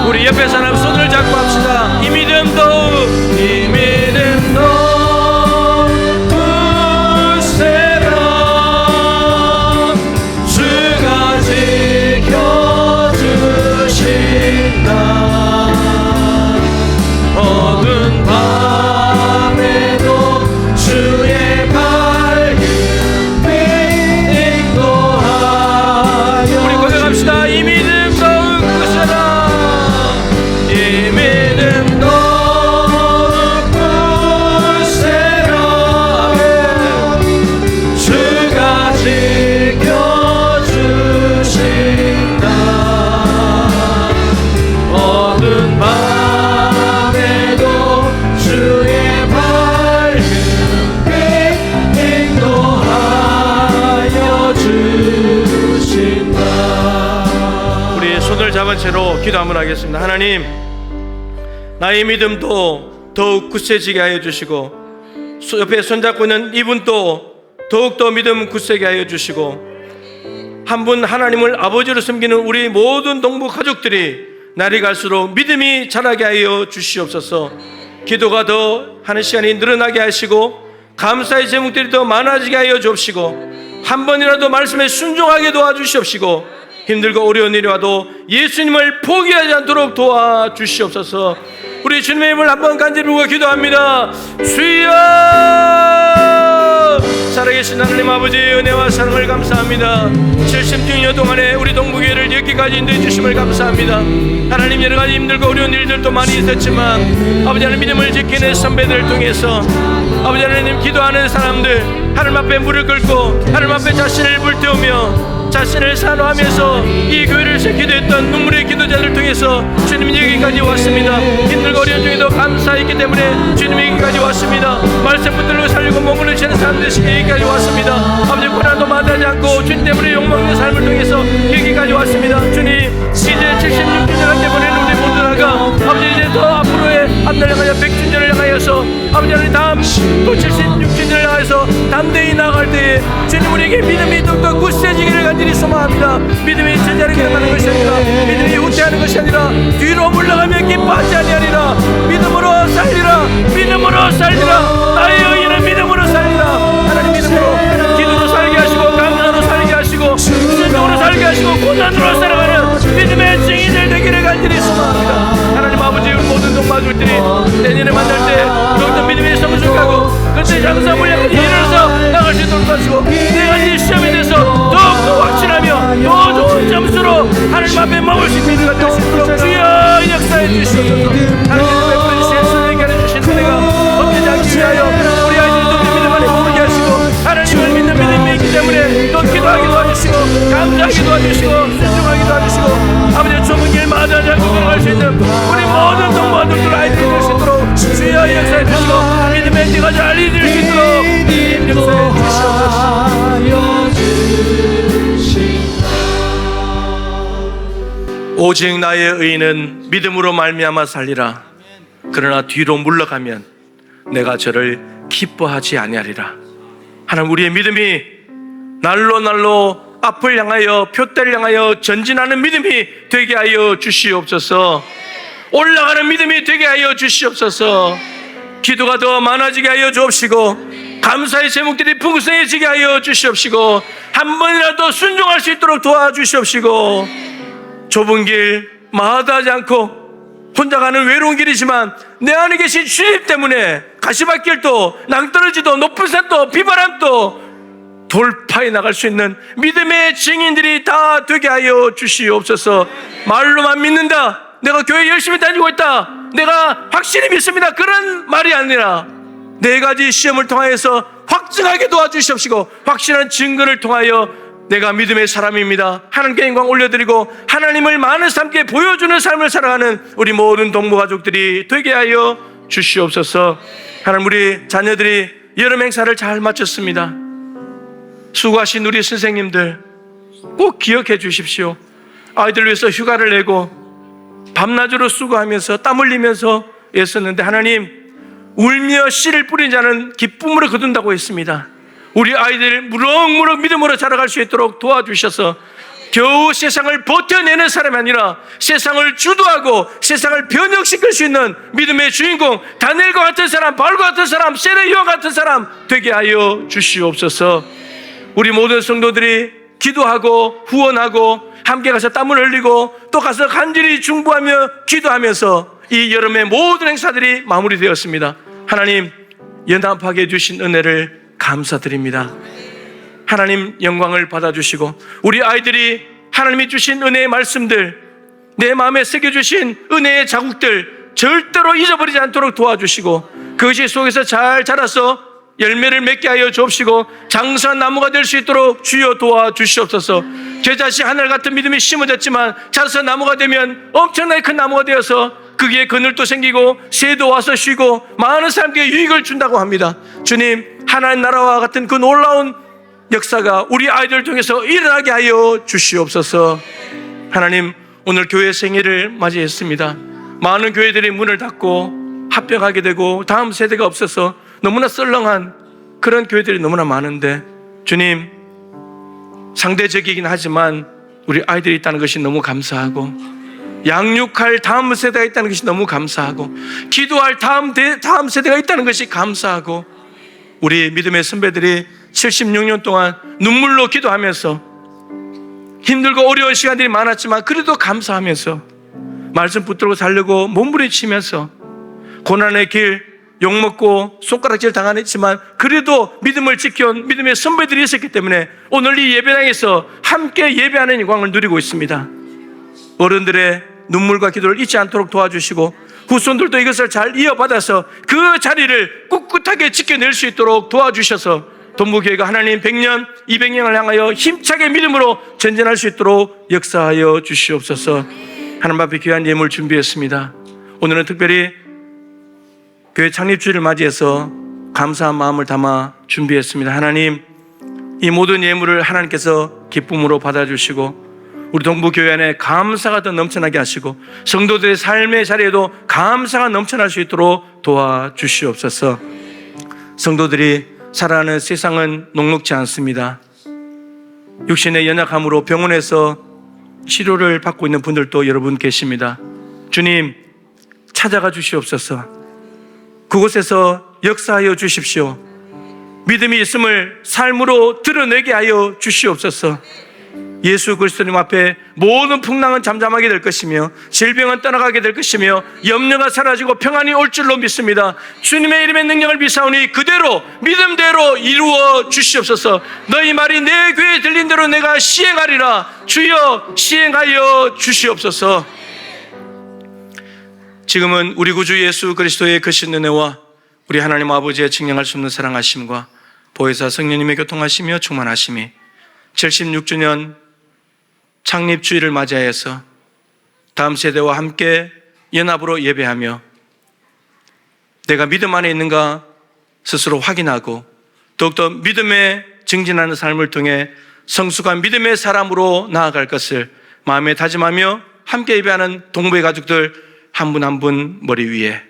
우리 옆에 사람 손을 잡고 합시다. 이 믿음 더욱, 이 믿음 더욱 굳세라. 주가 지켜주신다. 어두운 밤에도 주의 밝은 빛 인도하여. 우리 고백합시다. 이 믿음 더욱 굳세라. 이 믿음 더욱 굳세라. 주가 지켜주신다. 어두운 밤에도 주의 밝은 빛 인도하여 주신다. 우리 손을 잡은 채로 기도 한번 하겠습니다. 하나님, 나의 믿음도 더욱 굳세지게 하여 주시고, 옆에 손잡고 있는 이분도 더욱더 믿음 굳세게 하여 주시고, 한 분 하나님을 아버지로 섬기는 우리 모든 동부 가족들이 날이 갈수록 믿음이 자라게 하여 주시옵소서. 기도가 더 하는 시간이 늘어나게 하시고, 감사의 제목들이 더 많아지게 하여 주옵시고, 한 번이라도 말씀에 순종하게 도와주시옵시고, 힘들고 어려운 일이 와도 예수님을 포기하지 않도록 도와주시옵소서. 우리 주님의 힘을 한번 간절히 부어 기도합니다. 주여! 살아계신 하나님 아버지, 은혜와 사랑을 감사합니다. 76년 동안에 우리 동부교회를 여기까지 인도해 주심을 감사합니다. 하나님, 여러 가지 힘들고 어려운 일들도 많이 있었지만 아버지 하나님, 믿음을 지키는 선배들을 통해서 아버지 하나님, 기도하는 사람들, 하나님 앞에 무릎 꿇고 하나님 앞에 자신을 불태우며 자신을 산호하면서 이 교회를 기도했던 눈물의 기도자들을 통해서 주님 여기까지 왔습니다. 힘들고 어려운 중에도 감사했기 때문에 주님 여기까지 왔습니다. 말씀 붙들고 살리고 몸을 치는 사람들이 여기까지 왔습니다. 아버지, 고난도 마다하지 않고 주님 때문에 욕먹는 삶을 통해서 여기까지 왔습니다. 주님, 이제 76주년을 때문에 우리 모두가 아버지 이제 더 앞으로의 앞날을 향하여 100주년을 향하여서 아버지 하나님 다음 또 76주년을 향해서 담대히 나아갈 때에 주님 우리에게 믿음이 더욱더 굳세지기를 간절히 소망합니다. 믿음이 제자리에 가는 것이 아니라, 믿음이 후퇴하는 것이 아니라 뒤로 물러가며 기뻐하지 아니하리라. 믿음으로 살리라. 믿음으로 살리라. 나의 의인은 믿음으로 살리라. 하나님, 믿음으로 기도로 살게 하시고 감사로 살게 하시고 순종으로 살게 하시고 고난으로 살아가는 믿음의 증인들 되기를 간절히 소망합니다. 하나님 아버지, 모든 동마들들이 내년에 만날 때 더욱더 믿음이 성숙하고 그때 장사 물량을 일어나서 나갈 수 있도록 하시고, 내가 이 시험에 대해서 더욱더 확신하며 더 좋은 점수로 하나님 앞에 먹을 수 있는 것가 될 수 있도록 주여 역사해 주시옵소서. 하나님의 베푸는 예수님께 해주신 은혜가 없지 않기 위하여 우리 아이들도 믿음 안에 머물게 하시고, 하나님을 믿는 믿음이 있기 때문에 또 기도하게 도와주시고 감사하게 도와주시고 순종하게 도와주시고, 아버지의 좁은 길 마다하지 않고 걸어갈 수 있는 우리 모든 동무아들들 아이들이 될 수 있도록 주여 역사해 주시고, 믿음의 띠가 잘 이룰 수 있도록 역사해 주시옵소서. 오직 나의 의인은 믿음으로 말미암아 살리라. 그러나 뒤로 물러가면 내가 저를 기뻐하지 아니하리라. 하나님, 우리의 믿음이 날로 날로 앞을 향하여 표대를 향하여 전진하는 믿음이 되게 하여 주시옵소서. 올라가는 믿음이 되게 하여 주시옵소서. 기도가 더 많아지게 하여 주옵시고, 감사의 제목들이 풍성해지게 하여 주시옵시고, 한 번이라도 순종할 수 있도록 도와주시옵시고, 좁은 길 마다하지 않고 혼자 가는 외로운 길이지만 내 안에 계신 주님 때문에 가시밭길도 낭떠러지도 높은 산도 비바람도 돌파해 나갈 수 있는 믿음의 증인들이 다 되게 하여 주시옵소서. 말로만 믿는다, 내가 교회 열심히 다니고 있다, 내가 확실히 믿습니다, 그런 말이 아니라 네 가지 시험을 통하여서 확증하게 도와주시옵시고 확실한 증거를 통하여 내가 믿음의 사람입니다, 하나님께 영광 올려드리고 하나님을 많은 사람께 보여주는 삶을 살아가는 우리 모든 동무가족들이 되게 하여 주시옵소서. 하나님, 우리 자녀들이 여름 행사를 잘 마쳤습니다. 수고하신 우리 선생님들 꼭 기억해 주십시오. 아이들 위해서 휴가를 내고 밤낮으로 수고하면서 땀 흘리면서 애썼는데 하나님, 울며 씨를 뿌린 자는 기쁨으로 거둔다고 했습니다. 우리 아이들 무럭무럭 믿음으로 자라갈 수 있도록 도와주셔서 겨우 세상을 버텨내는 사람이 아니라 세상을 주도하고 세상을 변혁시킬 수 있는 믿음의 주인공, 다니엘과 같은 사람, 바울과 같은 사람, 세례요한 같은 사람 되게 하여 주시옵소서. 우리 모든 성도들이 기도하고 후원하고 함께 가서 땀을 흘리고 또 가서 간절히 중보하며 기도하면서 이 여름의 모든 행사들이 마무리되었습니다. 하나님, 연합하게 해주신 은혜를 감사드립니다. 하나님, 영광을 받아주시고 우리 아이들이 하나님이 주신 은혜의 말씀들, 내 마음에 새겨주신 은혜의 자국들 절대로 잊어버리지 않도록 도와주시고 그것이 속에서 잘 자라서 열매를 맺게 하여 주옵시고 장수한 나무가 될 수 있도록 주여 도와주시옵소서. 제 자신 하늘 같은 믿음이 심어졌지만 자라서 나무가 되면 엄청나게 큰 나무가 되어서 거기에 그늘도 생기고 새도 와서 쉬고 많은 사람들에게 유익을 준다고 합니다. 주님, 하나님 나라와 같은 그 놀라운 역사가 우리 아이들 통해서 일어나게 하여 주시옵소서. 하나님, 오늘 교회 생일을 맞이했습니다. 많은 교회들이 문을 닫고 합병하게 되고 다음 세대가 없어서 너무나 썰렁한 그런 교회들이 너무나 많은데 주님, 상대적이긴 하지만 우리 아이들이 있다는 것이 너무 감사하고 양육할 다음 세대가 있다는 것이 너무 감사하고 기도할 다음 세대가 있다는 것이 감사하고 우리 믿음의 선배들이 76년 동안 눈물로 기도하면서 힘들고 어려운 시간들이 많았지만 그래도 감사하면서 말씀 붙들고 살려고 몸부림치면서 고난의 길 욕먹고 손가락질 당하지만 그래도 믿음을 지켜온 믿음의 선배들이 있었기 때문에 오늘 이 예배당에서 함께 예배하는 영광을 누리고 있습니다. 어른들의 눈물과 기도를 잊지 않도록 도와주시고 후손들도 이것을 잘 이어받아서 그 자리를 꿋꿋하게 지켜낼 수 있도록 도와주셔서 동부교회가 하나님 100년, 200년을 향하여 힘차게 믿음으로 전진할 수 있도록 역사하여 주시옵소서. 하나님 앞에 귀한 예물 준비했습니다. 오늘은 특별히 교회 창립주일을 맞이해서 감사한 마음을 담아 준비했습니다. 하나님, 이 모든 예물을 하나님께서 기쁨으로 받아주시고 우리 동부교회 안에 감사가 더 넘쳐나게 하시고 성도들의 삶의 자리에도 감사가 넘쳐날 수 있도록 도와주시옵소서. 성도들이 살아가는 세상은 녹록지 않습니다. 육신의 연약함으로 병원에서 치료를 받고 있는 분들도 여러분 계십니다. 주님, 찾아가 주시옵소서. 그곳에서 역사하여 주십시오. 믿음이 있음을 삶으로 드러내게 하여 주시옵소서. 예수 그리스도님 앞에 모든 풍랑은 잠잠하게 될 것이며 질병은 떠나가게 될 것이며 염려가 사라지고 평안이 올 줄로 믿습니다. 주님의 이름의 능력을 비사오니 그대로 믿음대로 이루어 주시옵소서. 너희 말이 내 귀에 들린 대로 내가 시행하리라. 주여 시행하여 주시옵소서. 지금은 우리 구주 예수 그리스도의 크신 은혜와 우리 하나님 아버지의 증명할 수 없는 사랑하심과 보혜사 성령님의 교통하시며 충만하심이 76주년 창립주일을 맞이하여서 다음 세대와 함께 연합으로 예배하며 내가 믿음 안에 있는가 스스로 확인하고 더욱더 믿음에 증진하는 삶을 통해 성숙한 믿음의 사람으로 나아갈 것을 마음에 다짐하며 함께 예배하는 동부의 가족들 한 분 한 분 머리 위에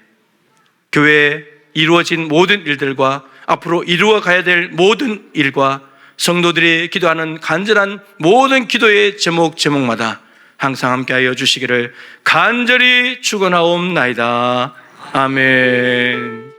교회에 이루어진 모든 일들과 앞으로 이루어 가야 될 모든 일과 성도들이 기도하는 간절한 모든 기도의 제목마다 항상 함께하여 주시기를 간절히 축원하옵나이다. 아멘.